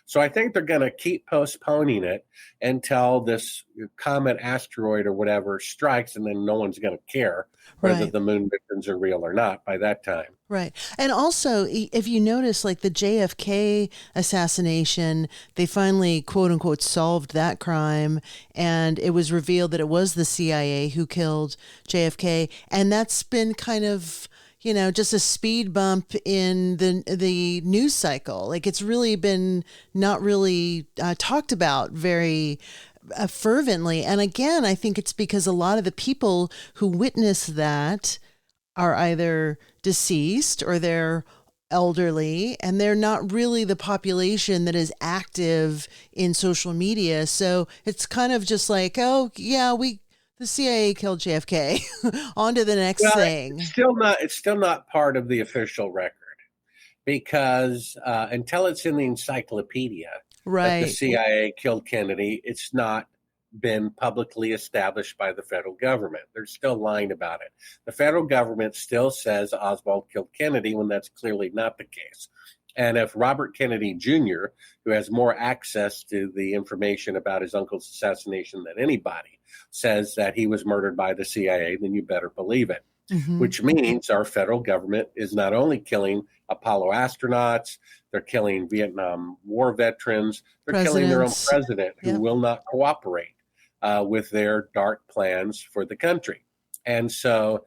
So I think they're going to keep postponing it until this comet, asteroid, or whatever strikes, and then no one's going to care whether the moon missions are real or not by that time. Right. And also, if you notice, like the JFK assassination, they finally, quote unquote, solved that crime. And it was revealed that it was the CIA who killed JFK. And that's been kind of, you know, just a speed bump in the news cycle. Like it's really been not really talked about very fervently. And again, I think it's because a lot of the people who witnessed that are either deceased or they're elderly, and they're not really the population that is active in social media. So it's kind of just like, oh yeah, the CIA killed JFK. On to the next thing. It's still not part of the official record because until it's in the encyclopedia that the CIA killed Kennedy, it's not been publicly established by the federal government. They're still lying about it. The federal government still says Oswald killed Kennedy when that's clearly not the case. And if Robert Kennedy Jr., who has more access to the information about his uncle's assassination than anybody, says that he was murdered by the CIA, then you better believe it. Mm-hmm. Which means our federal government is not only killing Apollo astronauts, they're killing Vietnam War veterans, they're killing their own president who will not cooperate with their dark plans for the country. And so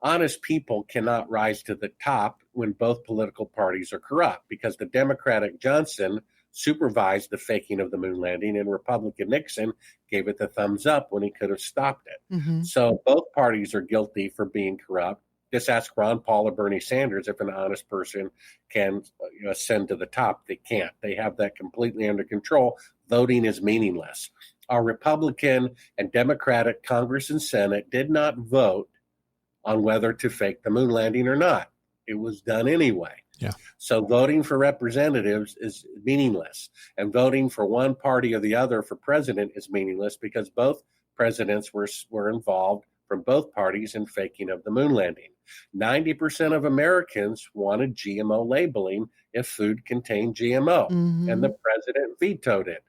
honest people cannot rise to the top when both political parties are corrupt, because the Democratic Johnson supervised the faking of the moon landing and Republican Nixon gave it the thumbs up when he could have stopped it. Mm-hmm. So both parties are guilty for being corrupt. Just ask Ron Paul or Bernie Sanders if an honest person can ascend to the top. They can't. They have that completely under control. Voting is meaningless. Our Republican and Democratic Congress and Senate did not vote on whether to fake the moon landing or not. It was done anyway. Yeah. So voting for representatives is meaningless, and voting for one party or the other for president is meaningless because both presidents were involved from both parties in faking of the moon landing. 90% of Americans wanted GMO labeling if food contained GMO, and the president vetoed it.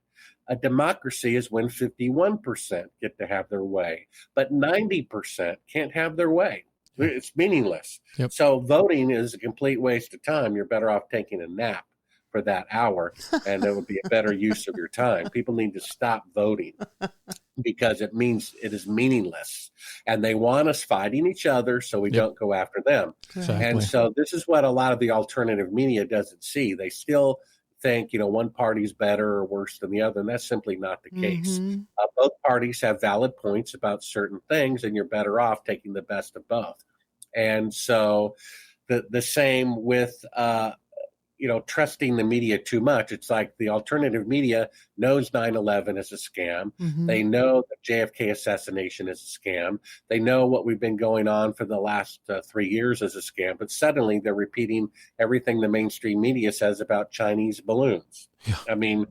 A democracy is when 51% get to have their way, but 90% can't have their way. It's meaningless. Yep. So voting is a complete waste of time. You're better off taking a nap for that hour, and it would be a better use of your time. People need to stop voting because it is meaningless. And they want us fighting each other so we don't go after them. Exactly. And so this is what a lot of the alternative media doesn't see. They still think, one party's better or worse than the other, and that's simply not the case. Both parties have valid points about certain things, and you're better off taking the best of both. And so the same with, trusting the media too much. It's like the alternative media knows 9/11 is a scam. They know the JFK assassination is a scam. They know what we've been going on for the last 3 years is a scam, but suddenly they're repeating everything the mainstream media says about Chinese balloons. Yeah. I mean,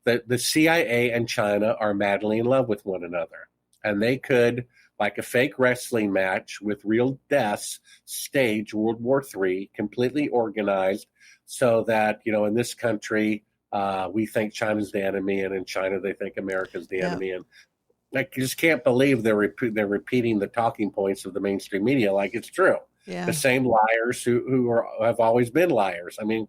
the CIA and China are madly in love with one another, and they could, like a fake wrestling match with real deaths, stage World War III, completely organized, so that, in this country, we think China's the enemy, and in China, they think America's the enemy. And I just can't believe they're repeating the talking points of the mainstream media like it's true. Yeah. The same liars who have always been liars. I mean,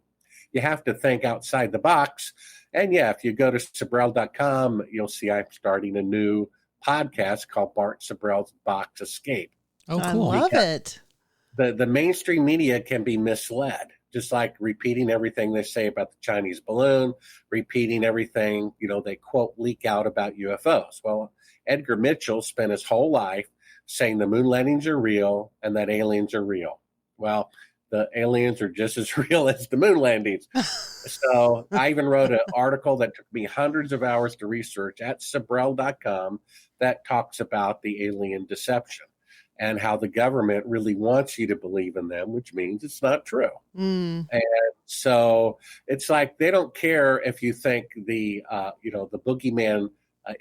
you have to think outside the box. And if you go to Sibrel.com, you'll see I'm starting a new podcast called Bart Sibrel's Box Escape. Oh, cool. I love it. The mainstream media can be misled, just like repeating everything they say about the Chinese balloon, repeating everything, they quote leak out about UFOs. Well, Edgar Mitchell spent his whole life saying the moon landings are real and that aliens are real. Well, the aliens are just as real as the moon landings. So I even wrote an article that took me hundreds of hours to research at Sibrel.com that talks about the alien deception and how the government really wants you to believe in them, which means it's not true. Mm. And so it's like they don't care if you think the boogeyman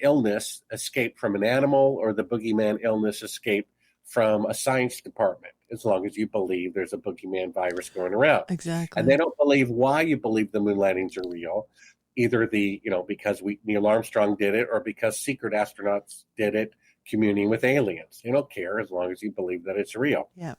illness escaped from an animal or the boogeyman illness escaped from a science department, as long as you believe there's a boogeyman virus going around. Exactly. And they don't believe why you believe the moon landings are real, either because Neil Armstrong did it or because secret astronauts did it communing with aliens. They don't care as long as you believe that it's real. Yeah.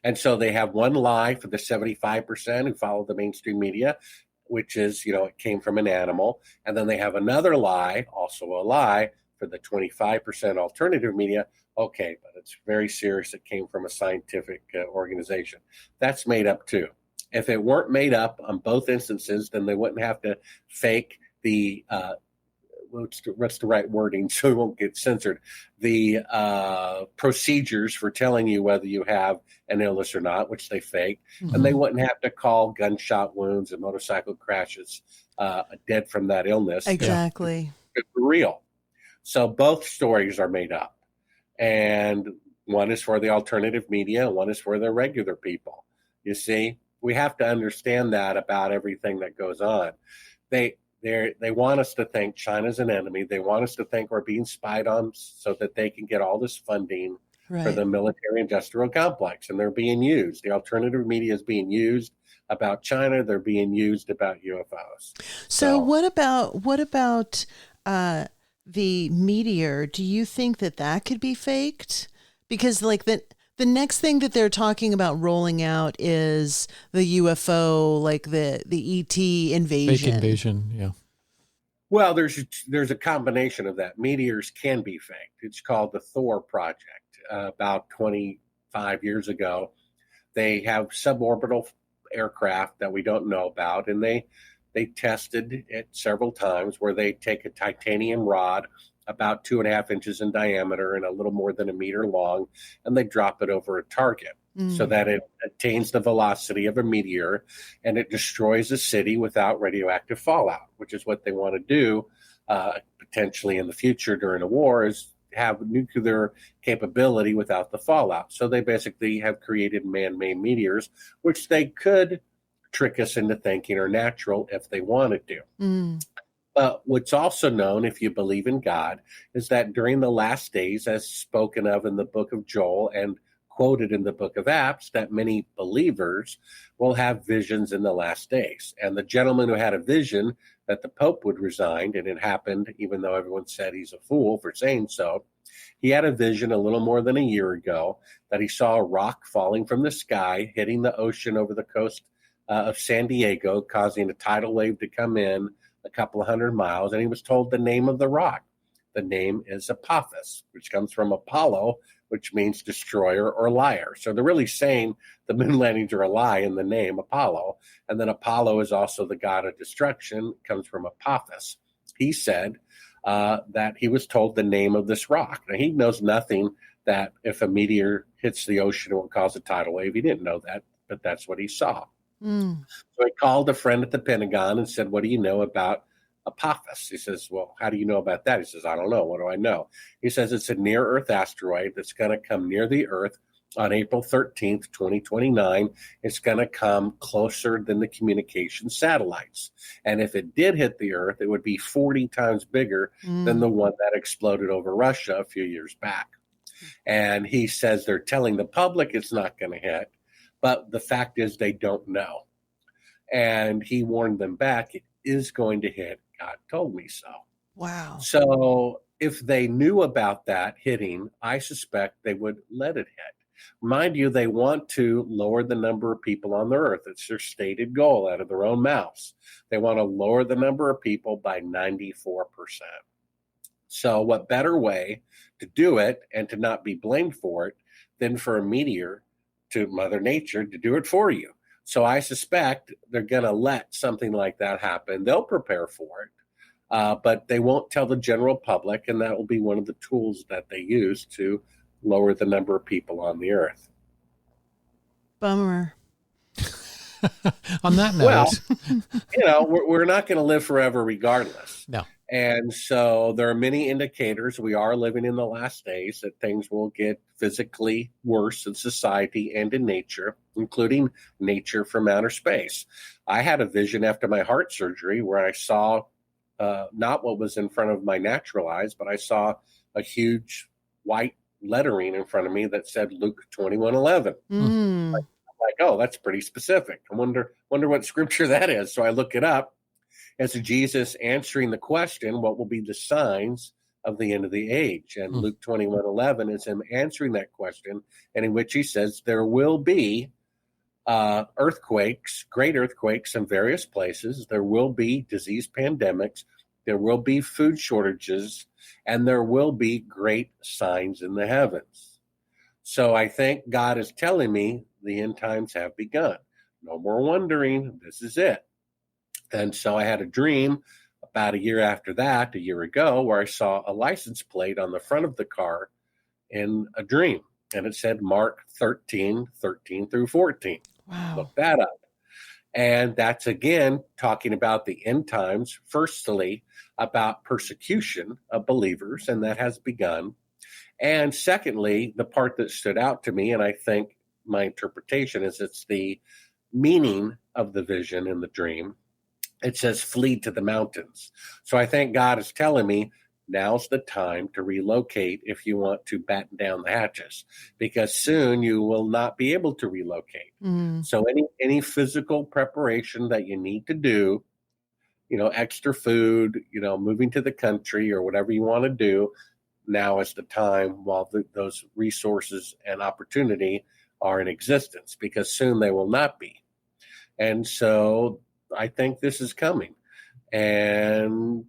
And so they have one lie for the 75% who follow the mainstream media, which is, it came from an animal. And then they have another lie, also a lie, for the 25% alternative media. Okay, but it's very serious. It came from a scientific organization. That's made up too. If it weren't made up on both instances, then they wouldn't have to fake the what's the right wording so it won't get censored, the procedures for telling you whether you have an illness or not, which they fake. Mm-hmm. And they wouldn't have to call gunshot wounds and motorcycle crashes dead from that illness. Exactly. It's real. So both stories are made up. And one is for the alternative media, and one is for the regular people. You see, we have to understand that about everything that goes on. They want us to think China's an enemy. They want us to think we're being spied on so that they can get all this funding for the military-industrial complex, and they're being used. The alternative media is being used about China. They're being used about UFOs. So what about the meteor? Do you think that could be faked? Because like the next thing that they're talking about rolling out is the UFO, like the ET invasion. Fake invasion, yeah. Well, there's a combination of that. Meteors can be faked. It's called the Thor Project. About 25 years ago, they have suborbital aircraft that we don't know about, and they tested it several times where they take a titanium rod about 2.5 inches in diameter and a little more than a meter long, and they drop it over a target so that it attains the velocity of a meteor and it destroys a city without radioactive fallout, which is what they want to do potentially in the future during a war, is have nuclear capability without the fallout. So they basically have created man-made meteors, which they could trick us into thinking are natural if they wanted to. But what's also known, if you believe in God, is that during the last days, as spoken of in the book of Joel and quoted in the book of Acts, that many believers will have visions in the last days. And the gentleman who had a vision that the Pope would resign, and it happened, even though everyone said he's a fool for saying so, he had a vision a little more than a year ago that he saw a rock falling from the sky, hitting the ocean over the coast of San Diego, causing a tidal wave to come in a couple of 100 miles, and he was told the name of the rock. The name is Apophis, which comes from Apollo, which means destroyer or liar. So they're really saying the moon landings are a lie in the name Apollo. And then Apollo is also the god of destruction. It comes from Apophis. He said that he was told the name of this rock. Now, he knows nothing that if a meteor hits the ocean, it will cause a tidal wave. He didn't know that, but that's what he saw. So he called a friend at the Pentagon and said, what do you know about Apophis? He says, well, how do you know about that? He says, I don't know. What do I know? He says it's a near-Earth asteroid that's going to come near the Earth on April 13th, 2029. It's going to come closer than the communication satellites. And if it did hit the Earth, it would be 40 times bigger than the one that exploded over Russia a few years back. And he says they're telling the public it's not going to hit, but the fact is they don't know. And he warned them back, it is going to hit. God told me so. Wow. So if they knew about that hitting, I suspect they would let it hit. Mind you, they want to lower the number of people on the Earth. It's their stated goal out of their own mouths. They want to lower the number of people by 94%. So what better way to do it and to not be blamed for it than for a meteor to Mother Nature to do it for you? So I suspect they're going to let something like that happen. They'll prepare for it, but they won't tell the general public, and that will be one of the tools that they use to lower the number of people on the earth. Bummer. On that note, Well, we're not going to live forever regardless. No. And so there are many indicators we are living in the last days that things will get physically worse in society and in nature, including nature from outer space. I had a vision after my heart surgery where I saw not what was in front of my natural eyes, but I saw a huge white lettering in front of me that said Luke 21:11. Like, oh, that's pretty specific. I wonder what scripture that is. So I look it up. It's Jesus answering the question, what will be the signs of the end of the age? And Luke 21:11 is him answering that question, and in which he says there will be earthquakes, great earthquakes in various places. There will be disease pandemics. There will be food shortages, and there will be great signs in the heavens. So I think God is telling me the end times have begun. No more wondering. This is it. And so I had a dream about a year ago, where I saw a license plate on the front of the car in a dream. And it said Mark 13:13 through 14. Wow. Look that up. And that's, again, talking about the end times, firstly, about persecution of believers, and that has begun. And secondly, the part that stood out to me, and I think my interpretation is it's the meaning of the vision in the dream. It says, flee to the mountains. So I think God is telling me now's the time to relocate if you want to batten down the hatches, because soon you will not be able to relocate. So any physical preparation that you need to do, extra food, moving to the country or whatever you want to do, now is the time while those resources and opportunity are in existence, because soon they will not be. And so I think this is coming, and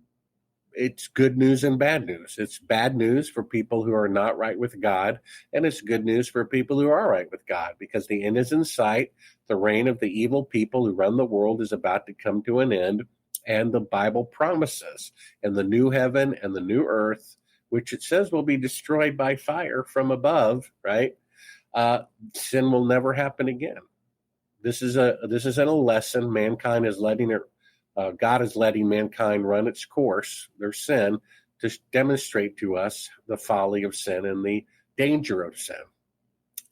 it's good news and bad news. It's bad news for people who are not right with God, and it's good news for people who are right with God, because the end is in sight. The reign of the evil people who run the world is about to come to an end, and the Bible promises, and the new heaven and the new earth, which it says will be destroyed by fire from above, right? Sin will never happen again. This isn't a lesson. Mankind is God is letting mankind run its course, their sin, to demonstrate to us the folly of sin and the danger of sin.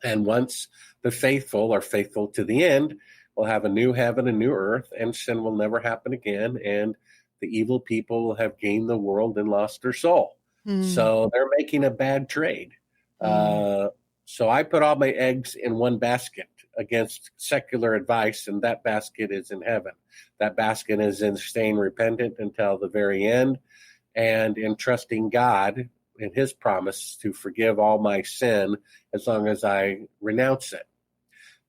And once the faithful are faithful to the end, we'll have a new heaven, a new earth, and sin will never happen again. And the evil people will have gained the world and lost their soul. So they're making a bad trade. So I put all my eggs in one basket against secular advice, and that basket is in heaven. That basket is in staying repentant until the very end, and in trusting God and his promise to forgive all my sin as long as I renounce it.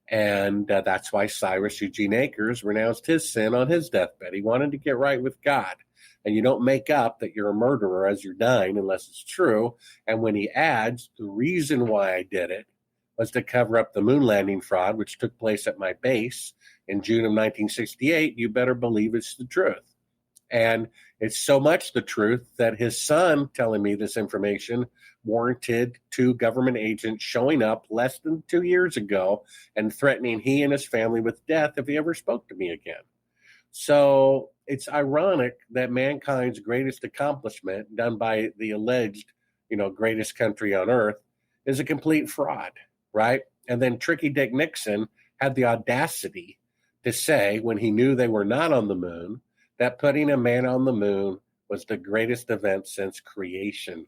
And that's why Cyrus Eugene Akers renounced his sin on his deathbed. He wanted to get right with God. And you don't make up that you're a murderer as you're dying unless it's true. And when he adds, the reason why I did it was to cover up the moon landing fraud, which took place at my base in June of 1968, you better believe it's the truth. And it's so much the truth that his son telling me this information warranted 2 government agents showing up less than 2 years ago and threatening he and his family with death if he ever spoke to me again. So it's ironic that mankind's greatest accomplishment, done by the alleged, greatest country on earth, is a complete fraud, right? And then Tricky Dick Nixon had the audacity to say, when he knew they were not on the moon, that putting a man on the moon was the greatest event since creation.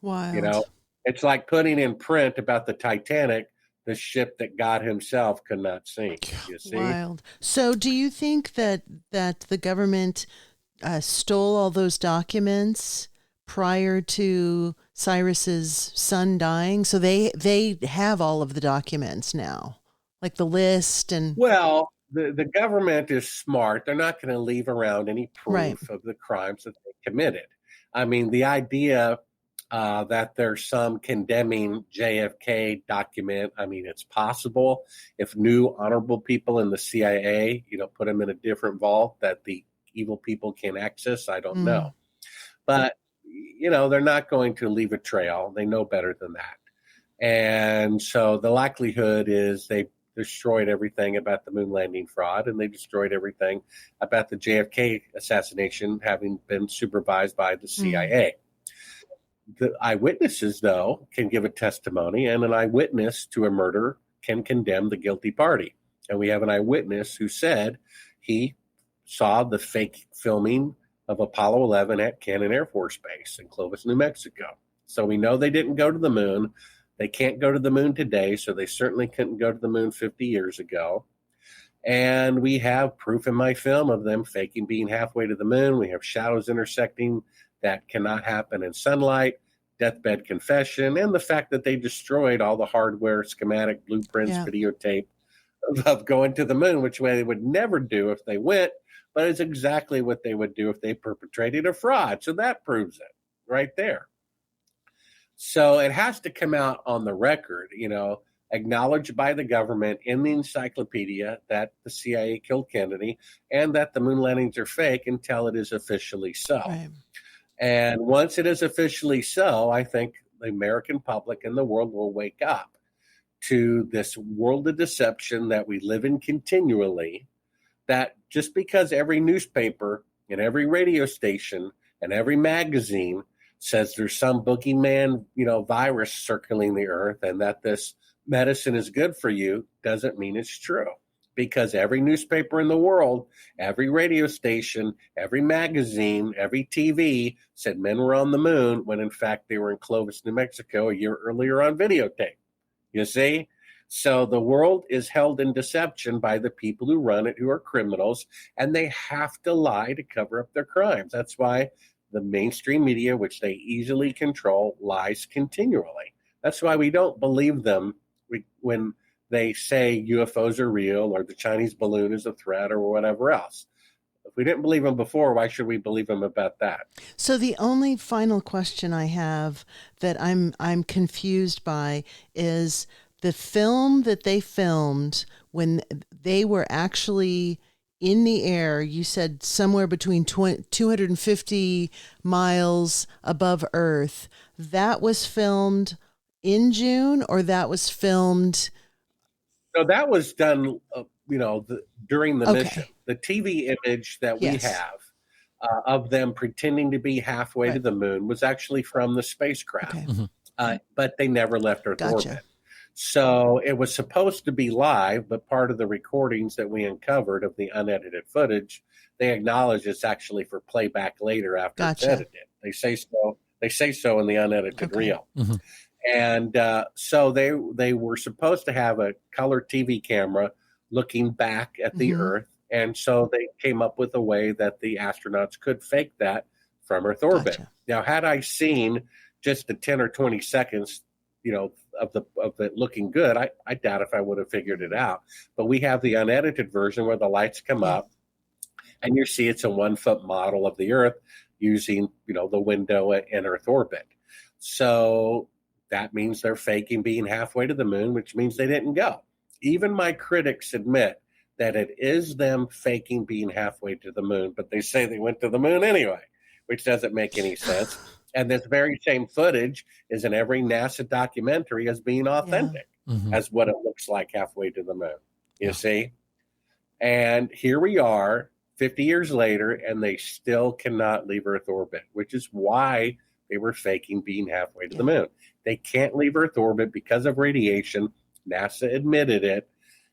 Wild. It's like putting in print about the Titanic, the ship that God himself could not sink. You see? Wild. So do you think that the government stole all those documents prior to Cyrus's son dying? So they have all of the documents now, like the list and... Well, the government is smart. They're not going to leave around any proof of the crimes that they committed. I mean, the idea that there's some condemning JFK document, I mean, it's possible. If new honorable people in the CIA, put them in a different vault that the evil people can access, I don't know. But, they're not going to leave a trail. They know better than that. And so the likelihood is they destroyed everything about the moon landing fraud, and they destroyed everything about the JFK assassination having been supervised by the CIA. The eyewitnesses, though, can give a testimony, and an eyewitness to a murder can condemn the guilty party. And we have an eyewitness who said he saw the fake filming of Apollo 11 at Cannon Air Force Base in Clovis, New Mexico. So we know they didn't go to the moon. They can't go to the moon today, so they certainly couldn't go to the moon 50 years ago. And we have proof in my film of them faking being halfway to the moon. We have shadows intersecting that cannot happen in sunlight, deathbed confession, and the fact that they destroyed all the hardware, schematic, blueprints, videotape of going to the moon, which way they would never do if they went, but it's exactly what they would do if they perpetrated a fraud. So that proves it right there. So it has to come out on the record, acknowledged by the government in the encyclopedia that the CIA killed Kennedy and that the moon landings are fake until it is officially so. Right. And once it is officially so, I think the American public and the world will wake up to this world of deception that we live in continually, that just because every newspaper and every radio station and every magazine says there's some boogeyman, virus circling the earth and that this medicine is good for you, doesn't mean it's true. Because every newspaper in the world, every radio station, every magazine, every TV said men were on the moon when in fact they were in Clovis, New Mexico a year earlier on videotape. You see? So the world is held in deception by the people who run it, who are criminals, and they have to lie to cover up their crimes. That's why the mainstream media, which they easily control, lies continually. That's why we don't believe them when they say UFOs are real or the Chinese balloon is a threat or whatever else. If we didn't believe them before, why should we believe them about that? So the only final question I have that I'm confused by is the film that they filmed when they were actually in the air. You said somewhere between 250 miles above Earth. That was filmed in June, or that was filmed? No, that was done, during the mission. The TV image that we have of them pretending to be halfway to the moon was actually from the spacecraft, but they never left Earth orbit. So it was supposed to be live, but part of the recordings that we uncovered of the unedited footage, they acknowledge it's actually for playback later after it's edited. They say so. They say so in the unedited reel. And so they were supposed to have a color TV camera looking back at the Earth. And so they came up with a way that the astronauts could fake that from Earth orbit. Now, had I seen just the 10 or 20 seconds, of it looking good, I doubt if I would have figured it out. But we have the unedited version where the lights come up and you see it's a 1 foot model of the Earth using, the window in Earth orbit. So that means they're faking being halfway to the moon, which means they didn't go. Even my critics admit that it is them faking being halfway to the moon, but they say they went to the moon anyway, which doesn't make any sense. And this very same footage is in every NASA documentary as being authentic, as what it looks like halfway to the moon, you see? And here we are 50 years later, and they still cannot leave Earth orbit, which is why they were faking being halfway to the moon. They can't leave Earth orbit because of radiation. NASA admitted it,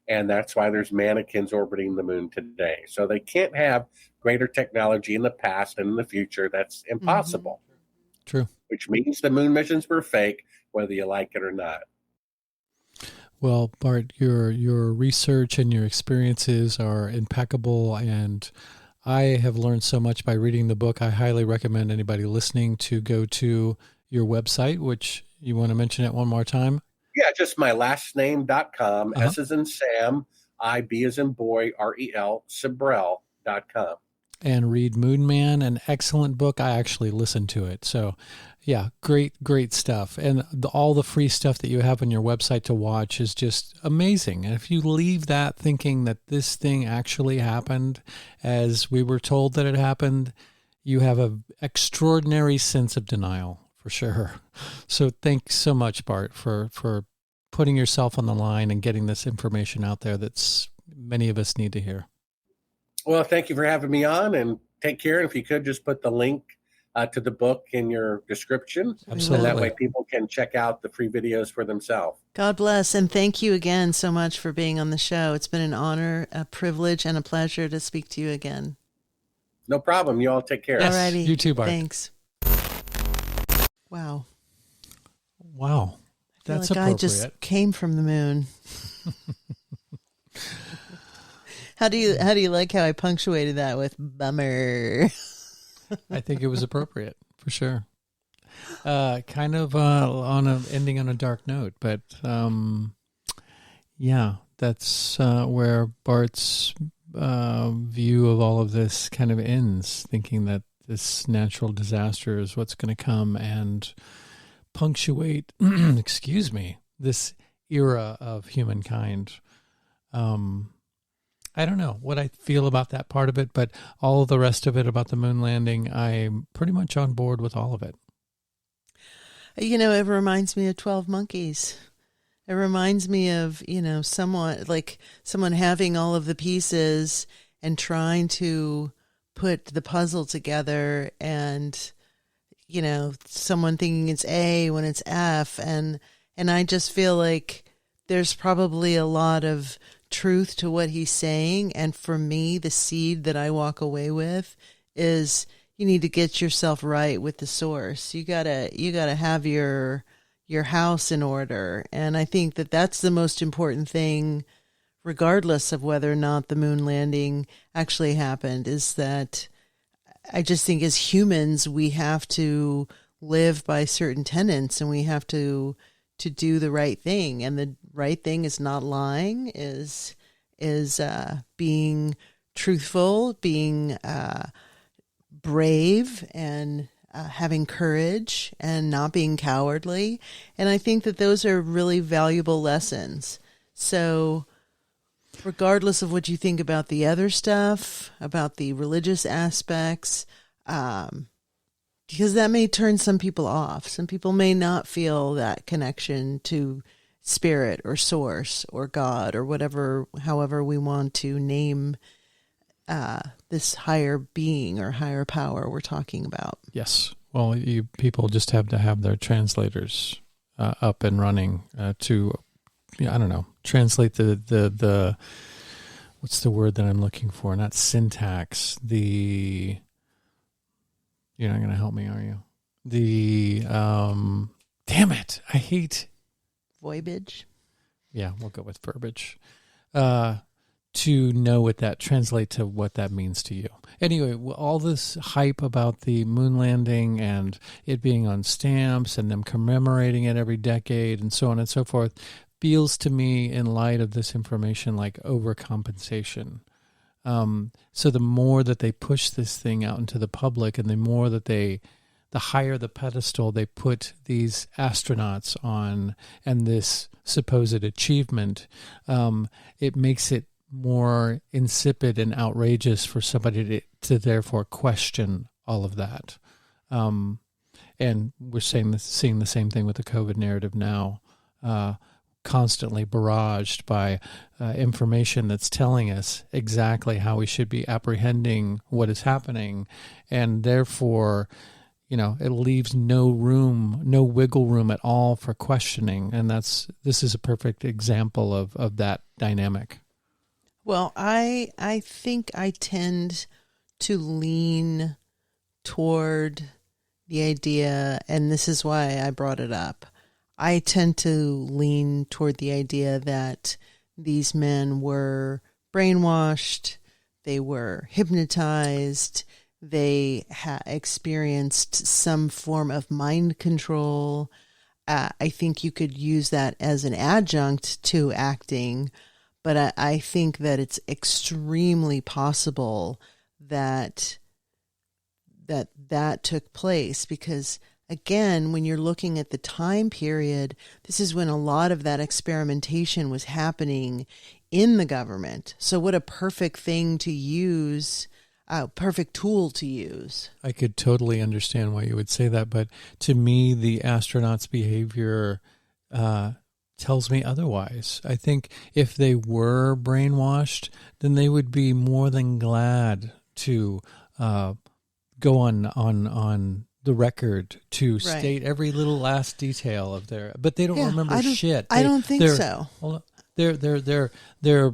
and that's why there's mannequins orbiting the moon today. So they can't have greater technology in the past and in the future. That's impossible. True. Which means the moon missions were fake, whether you like it or not. Well, Bart, your research and your experiences are impeccable, and I have learned so much by reading the book. I highly recommend anybody listening to go to your website, which you want to mention it one more time? Yeah, just my last name.com, S as in Sam, I-B as in boy, R-E-L, Sibrel.com. And read Moon Man, an excellent book. I actually listened to it. So yeah, great stuff. And all the free stuff that you have on your website to watch is just amazing. And if you leave that thinking that this thing actually happened as we were told that it happened, you have an extraordinary sense of denial for sure. So thanks so much, Bart, for putting yourself on the line and getting this information out there that's many of us need to hear. Well, thank you for having me on, and take care. And if you could just put the link to the book in your description. Absolutely. And that way people can check out the free videos for themselves. God bless. And thank you again so much for being on the show. It's been an honor, a privilege, and a pleasure to speak to you again. No problem. You all take care. Yes, Alrighty. you too, Bart. Thanks. Wow. Wow. That's like appropriate. I just came from the moon. How do you like how I punctuated that with bummer? I think it was appropriate for sure. Kind of ending on a dark note, but yeah, that's where Bart's view of all of this kind of ends, thinking that this natural disaster is what's going to come and punctuate, excuse me, this era of humankind. I don't know what I feel about that part of it, but all the rest of it about the moon landing, I'm pretty much on board with all of it. You know, it reminds me of 12 Monkeys. It reminds me of, someone having all of the pieces and trying to put the puzzle together, and, someone thinking it's A when it's F. And I just feel like there's probably a lot of truth to what he's saying. And for me, the seed that I walk away with is you need to get yourself right with the source. You gotta have your house in order. And I think that that's the most important thing, regardless of whether or not the moon landing actually happened, is that I just think as humans, we have to live by certain tenets, and we have to do the right thing. And the right thing is not lying, is being truthful, being brave, and having courage, and not being cowardly. And I think that those are really valuable lessons. So regardless of what you think about the other stuff, about the religious aspects, because that may turn some people off. Some people may not feel that connection to spirit or source or God or whatever, however we want to name this higher being or higher power we're talking about. Yes. Well, people just have to have their translators up and running to, I don't know, translate the what's the word that I'm looking for? Not syntax. You're not going to help me, are you? Damn it. I hate. Voyage. Yeah, we'll go with verbiage. To know what that translate to what that means to you. Anyway, all this hype about the moon landing and it being on stamps and them commemorating it every decade and so on and so forth feels to me, in light of this information, like overcompensation. So the more that they push this thing out into the public, and the more that the higher the pedestal they put these astronauts on and this supposed achievement, it makes it more insipid and outrageous for somebody to therefore question all of that. And we're seeing the same thing with the COVID narrative now, constantly barraged by information that's telling us exactly how we should be apprehending what is happening. And therefore, it leaves no wiggle room at all for questioning. And this is a perfect example of that dynamic. Well, I think I tend to lean toward the idea, and this is why I brought it up. I tend to lean toward the idea that these men were brainwashed, they were hypnotized, they experienced some form of mind control. I think you could use that as an adjunct to acting, but I think that it's extremely possible that took place because, again, when you're looking at the time period, this is when a lot of that experimentation was happening in the government. So what a perfect thing to use perfect tool to use. I could totally understand why you would say that, but to me, the astronauts' behavior tells me otherwise. I think if they were brainwashed, then they would be more than glad to go on the record to state every little last detail of their. But they don't remember shit. I don't think so. They're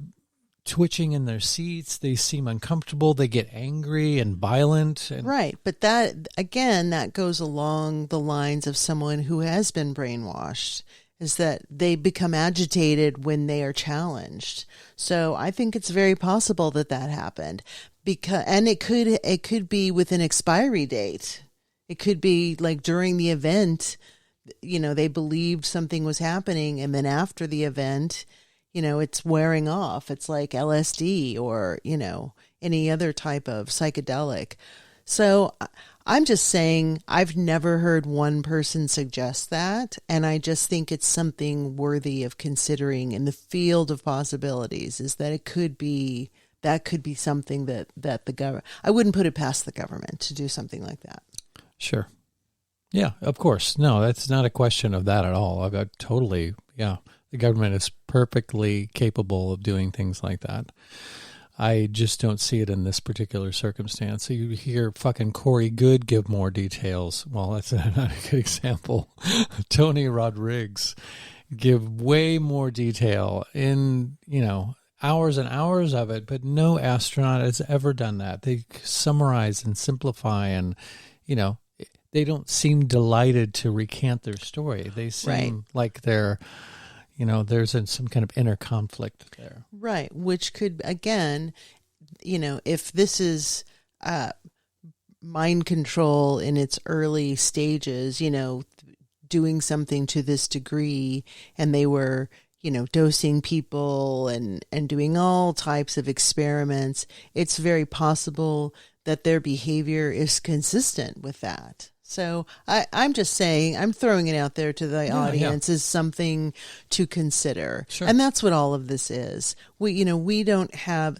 twitching in their seats. They seem uncomfortable. They get angry and violent. Right. But that goes along the lines of someone who has been brainwashed, is that they become agitated when they are challenged. So I think it's very possible that happened, and it could be with an expiry date. It could be like during the event, they believed something was happening, and then after the event, it's wearing off. It's like LSD or, any other type of psychedelic. So I'm just saying I've never heard one person suggest that. And I just think it's something worthy of considering in the field of possibilities, is that could be something that the government, I wouldn't put it past the government to do something like that. Sure. Yeah, of course. No, that's not a question of that at all. I've got totally, the government is perfectly capable of doing things like that. I just don't see it in this particular circumstance. So you hear fucking Corey Goode give more details. Well, that's not a good example. Tony Rodriguez give way more detail in, hours and hours of it, but no astronaut has ever done that. They summarize and simplify and, they don't seem delighted to recant their story. They seem like they're, there's some kind of inner conflict there. Right. Which could, again, if this is mind control in its early stages, doing something to this degree, and they were, dosing people and doing all types of experiments, it's very possible that their behavior is consistent with that. So I'm just saying, I'm throwing it out there to the audience as something to consider. Sure. And that's what all of this is. We don't have,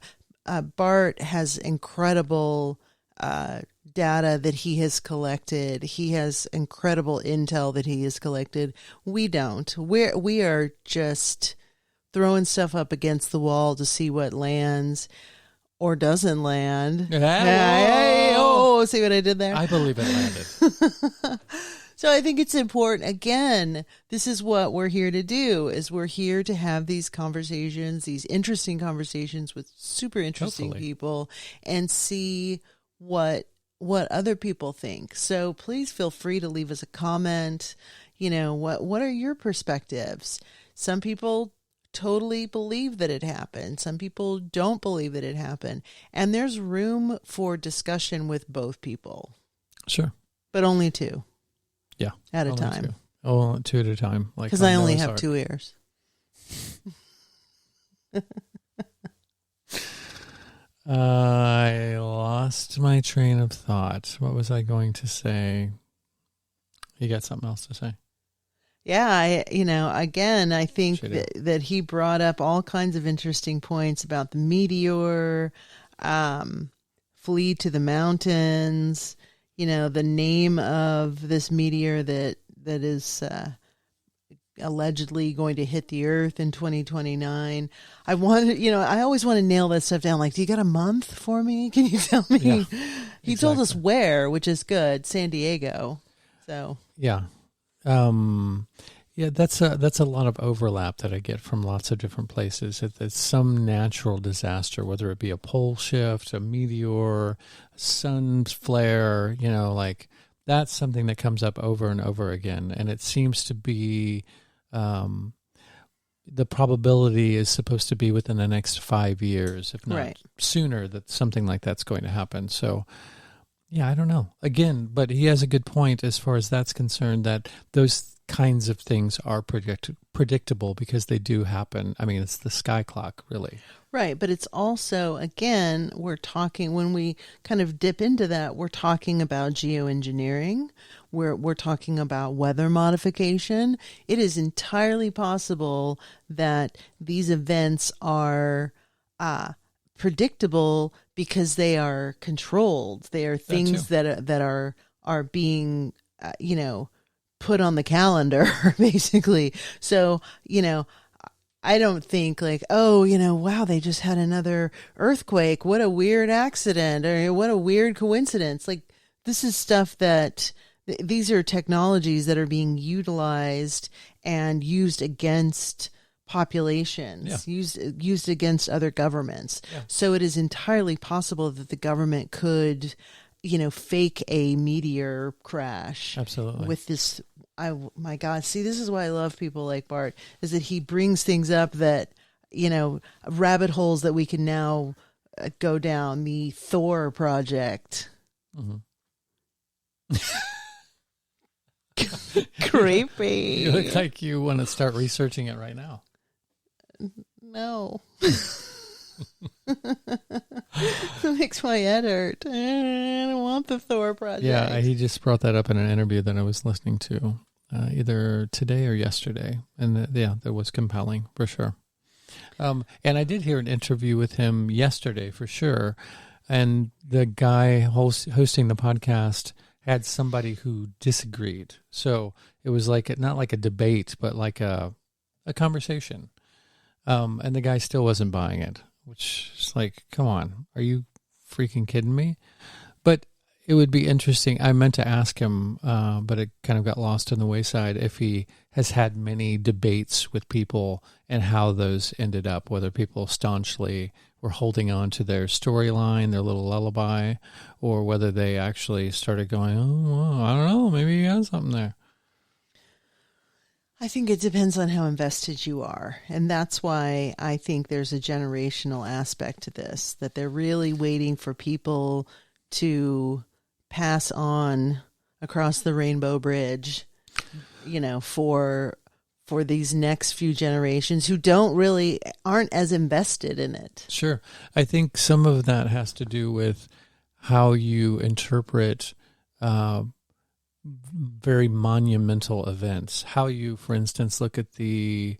Bart has incredible data that he has collected. He has incredible intel that he has collected. We don't. We are just throwing stuff up against the wall to see what lands or doesn't land. See what I did there? I believe it landed. So I think it's important. Again, this is what we're here to do, is we're here to have these conversations, these interesting conversations with super interesting people, and see what other people think. So please feel free to leave us a comment. What are your perspectives? Some people totally believe that it happened. Some people don't believe that it happened. And there's room for discussion with both people. Sure. But only two. Yeah. At a time. Two at a time. Because I only have 2 ears. I lost my train of thought. What was I going to say? You got something else to say? Yeah, I think that he brought up all kinds of interesting points about the meteor, flee to the mountains, the name of this meteor that is allegedly going to hit the Earth in 2029. I always want to nail that stuff down. Like, do you got a month for me? Can you tell me? Yeah, he told us where, which is good, San Diego. So yeah. That's a lot of overlap that I get from lots of different places. It's some natural disaster, whether it be a pole shift, a meteor, a sun flare, like that's something that comes up over and over again. And it seems to be, the probability is supposed to be within the next 5 years, if not sooner, that something like that's going to happen. So, yeah, I don't know. Again, but he has a good point as far as that's concerned, that those kinds of things are predictable because they do happen. I mean, it's the sky clock, really. Right, but it's also, again, when we kind of dip into that, we're talking about geoengineering, we're talking about weather modification. It is entirely possible that these events are predictable because they are controlled. They are things that are being, put on the calendar, basically. So, I don't think like, oh, wow, they just had another earthquake. What a weird accident, or what a weird coincidence. Like, this is stuff that these are technologies that are being utilized and used against populations, used against other governments. Yeah. So it is entirely possible that the government could, fake a meteor crash. Absolutely. With this, my God, see, this is why I love people like Bart, is that he brings things up that, rabbit holes that we can now go down. The Thor project. Mm-hmm. Creepy. You look like you want to start researching it right now. No. It makes my head hurt. I don't want the Thor project. Yeah, he just brought that up in an interview that I was listening to either today or yesterday. And that was compelling for sure. And I did hear an interview with him yesterday for sure. And the guy hosting the podcast had somebody who disagreed. So it was not like a debate, but like a conversation. And the guy still wasn't buying it, which is like, come on, are you freaking kidding me? But it would be interesting. I meant to ask him, but it kind of got lost in the wayside, if he has had many debates with people and how those ended up, whether people staunchly were holding on to their storyline, their little lullaby, or whether they actually started going, oh, well, I don't know, maybe you got something there. I think it depends on how invested you are. And that's why I think there's a generational aspect to this, that they're really waiting for people to pass on across the Rainbow Bridge, for these next few generations who aren't as invested in it. Sure. I think some of that has to do with how you interpret very monumental events. How you, for instance, look at the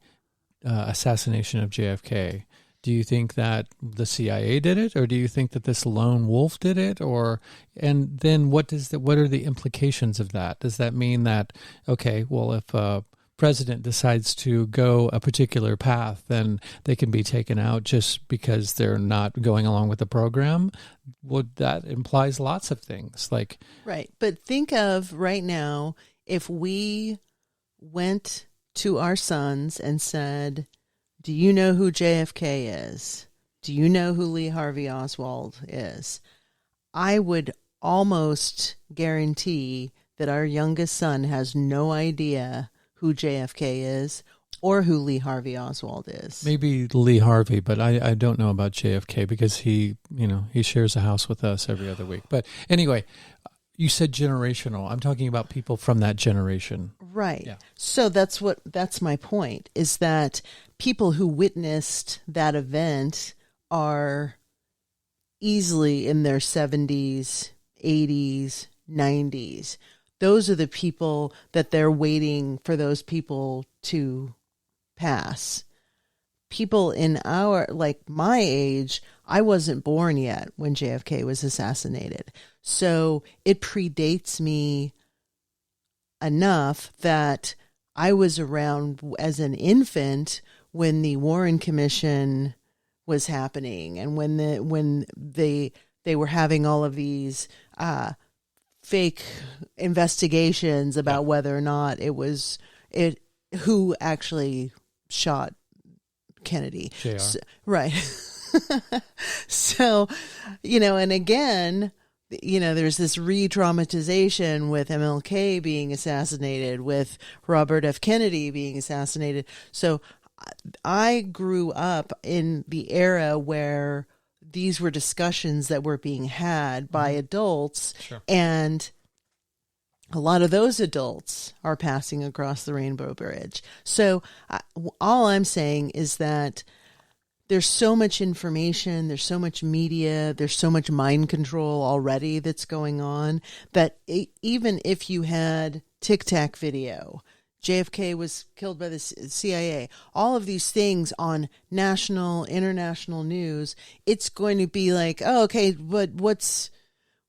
assassination of JFK. Do you think that the CIA did it, or do you think that this lone wolf did it? And then what are the implications of that? Does that mean that, okay, well, if a president decides to go a particular path, then they can be taken out just because they're not going along with the program? Well, that implies lots of things. Right. But think of right now, if we went to our sons and said, do you know who JFK is? Do you know who Lee Harvey Oswald is? I would almost guarantee that our youngest son has no idea who JFK is or who Lee Harvey Oswald is. Maybe Lee Harvey, but I don't know about JFK because he shares a house with us every other week. But anyway, you said generational. I'm talking about people from that generation. Right. Yeah. So that's my point, is that people who witnessed that event are easily in their 70s, 80s, 90s. Those are the people that they're waiting for those people to pass. People in my age, I wasn't born yet when JFK was assassinated. So it predates me enough that I was around as an infant when the Warren Commission was happening, and when they were having all of these fake investigations about whether or not who actually shot Kennedy. So, right. So, and again, there's this re-traumatization with MLK being assassinated, with Robert F. Kennedy being assassinated. So I grew up in the era where these were discussions that were being had by adults. Sure. And a lot of those adults are passing across the Rainbow Bridge. So all I'm saying is that there's so much information, there's so much media, there's so much mind control already that's going on, that even if you had Tic Tac video, JFK was killed by the CIA. All of these things on national, international news. It's going to be like, oh, okay, but what's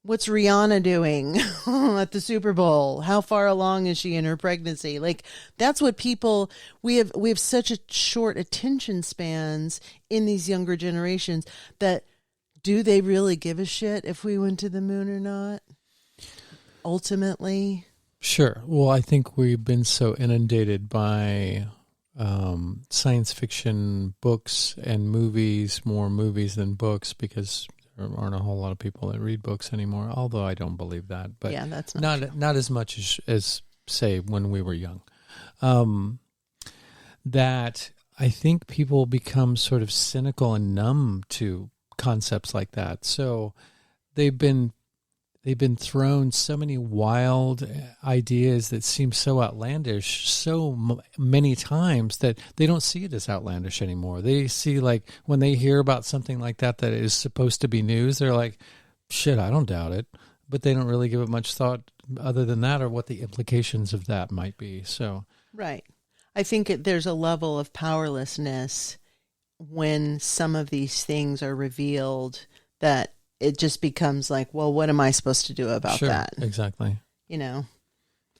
Rihanna doing at the Super Bowl? How far along is she in her pregnancy? Like, that's what people, we have such a short attention spans in these younger generations that do they really give a shit if we went to the moon or not? Ultimately. Sure. Well, I think we've been so inundated by science fiction books and movies, more movies than books, because there aren't a whole lot of people that read books anymore, although I don't believe that. But yeah, that's not as much as, say, when we were young. That I think people become sort of cynical and numb to concepts like that. So they've been thrown so many wild ideas that seem so outlandish so many times that they don't see it as outlandish anymore. They see, like, when they hear about something like that is supposed to be news, they're like, shit, I don't doubt it. But they don't really give it much thought other than that, or what the implications of that might be. So, right. I think there's a level of powerlessness when some of these things are revealed that it just becomes like, well, what am I supposed to do about that? Exactly. You know?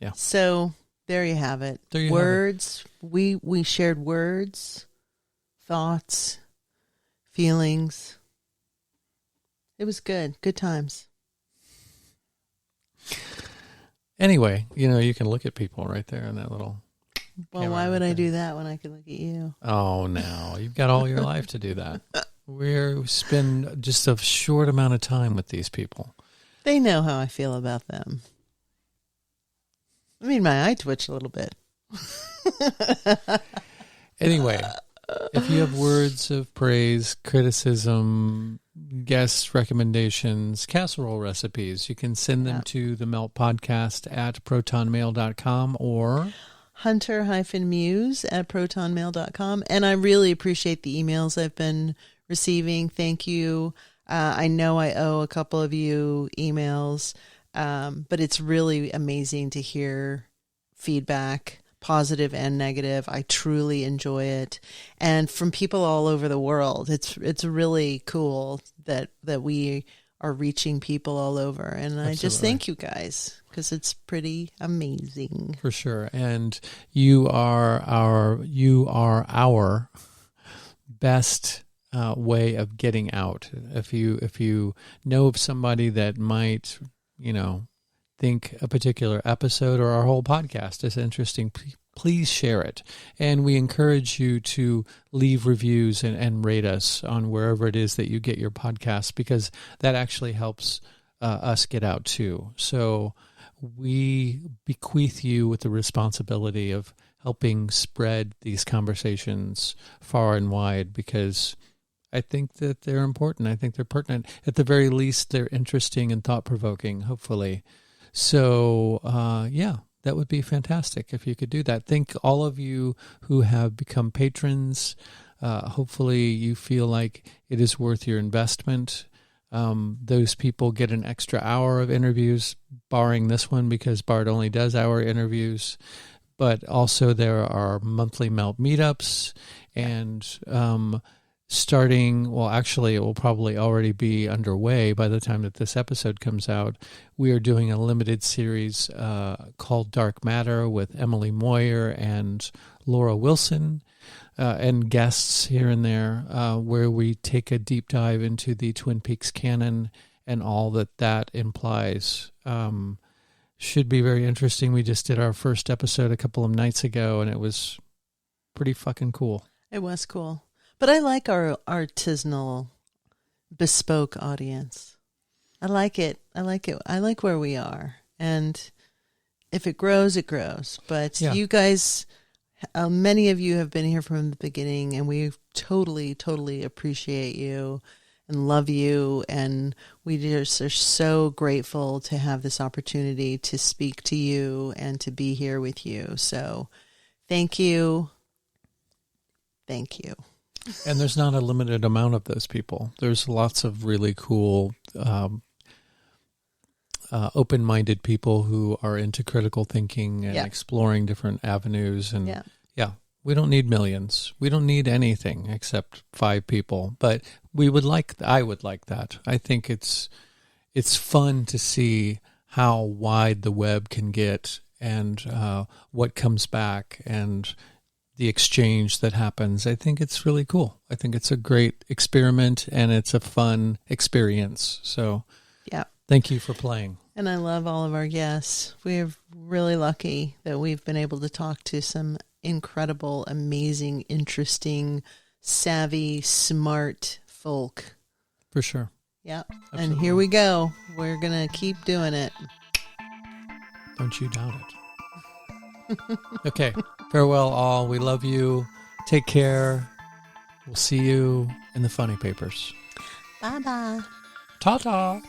Yeah. So there you have it. Words. We shared words, thoughts, feelings. It was good. Good times. Anyway, you can look at people right there in that little... Well, why would I do that when I could look at you? Oh, no. You've got all your life to do that. We spend just a short amount of time with these people. They know how I feel about them. I mean, my eye twitched a little bit. Anyway, if you have words of praise, criticism, guest recommendations, casserole recipes, you can send them to the Melt Podcast at protonmail.com or... hunter-muse@protonmail.com. And I really appreciate the emails I've been receiving. Thank you. I know I owe a couple of you emails, but it's really amazing to hear feedback, positive and negative. I truly enjoy it. And from people all over the world. It's really cool that we are reaching people all over. And I just thank you guys, because it's pretty amazing. For sure. And you are our best way of getting out. If you know of somebody that might, think a particular episode or our whole podcast is interesting, please share it. And we encourage you to leave reviews and rate us on wherever it is that you get your podcasts, because that actually helps us get out too. So we bequeath you with the responsibility of helping spread these conversations far and wide, because I think that they're important. I think they're pertinent. At the very least, they're interesting and thought-provoking, hopefully. So, that would be fantastic if you could do that. Thank all of you who have become patrons. Hopefully you feel like it is worth your investment. Those people get an extra hour of interviews, barring this one, because Bart only does hour interviews. But also there are monthly Melt meetups, and starting, well, actually, it will probably already be underway by the time that this episode comes out. We are doing a limited series called Dark Matter with Emily Moyer and Laura Wilson, and guests here and there, where we take a deep dive into the Twin Peaks canon and all that implies. Should be very interesting. We just did our first episode a couple of nights ago, and it was pretty fucking cool. It was cool. But I like our artisanal, bespoke audience. I like it. I like where we are. And if it grows, it grows. But you guys, many of you have been here from the beginning, and we totally, totally appreciate you and love you. And we just are so grateful to have this opportunity to speak to you and to be here with you. So thank you. Thank you. And there's not a limited amount of those people. There's lots of really cool open-minded people who are into critical thinking and Yeah. exploring different avenues. And Yeah. we don't need millions. We don't need anything except 5 people. But I would like that. I think it's fun to see how wide the web can get and what comes back and the exchange that happens. I think it's really cool. I think it's a great experiment and it's a fun experience. So Yeah. thank you for playing. And I love all of our guests. We're really lucky that we've been able to talk to some incredible, amazing, interesting, savvy, smart folk. For sure. Yeah. Absolutely. And here we go. We're going to keep doing it. Don't you doubt it. Okay. Farewell, all. We love you. Take care. We'll see you in the funny papers. Bye-bye. Ta-ta.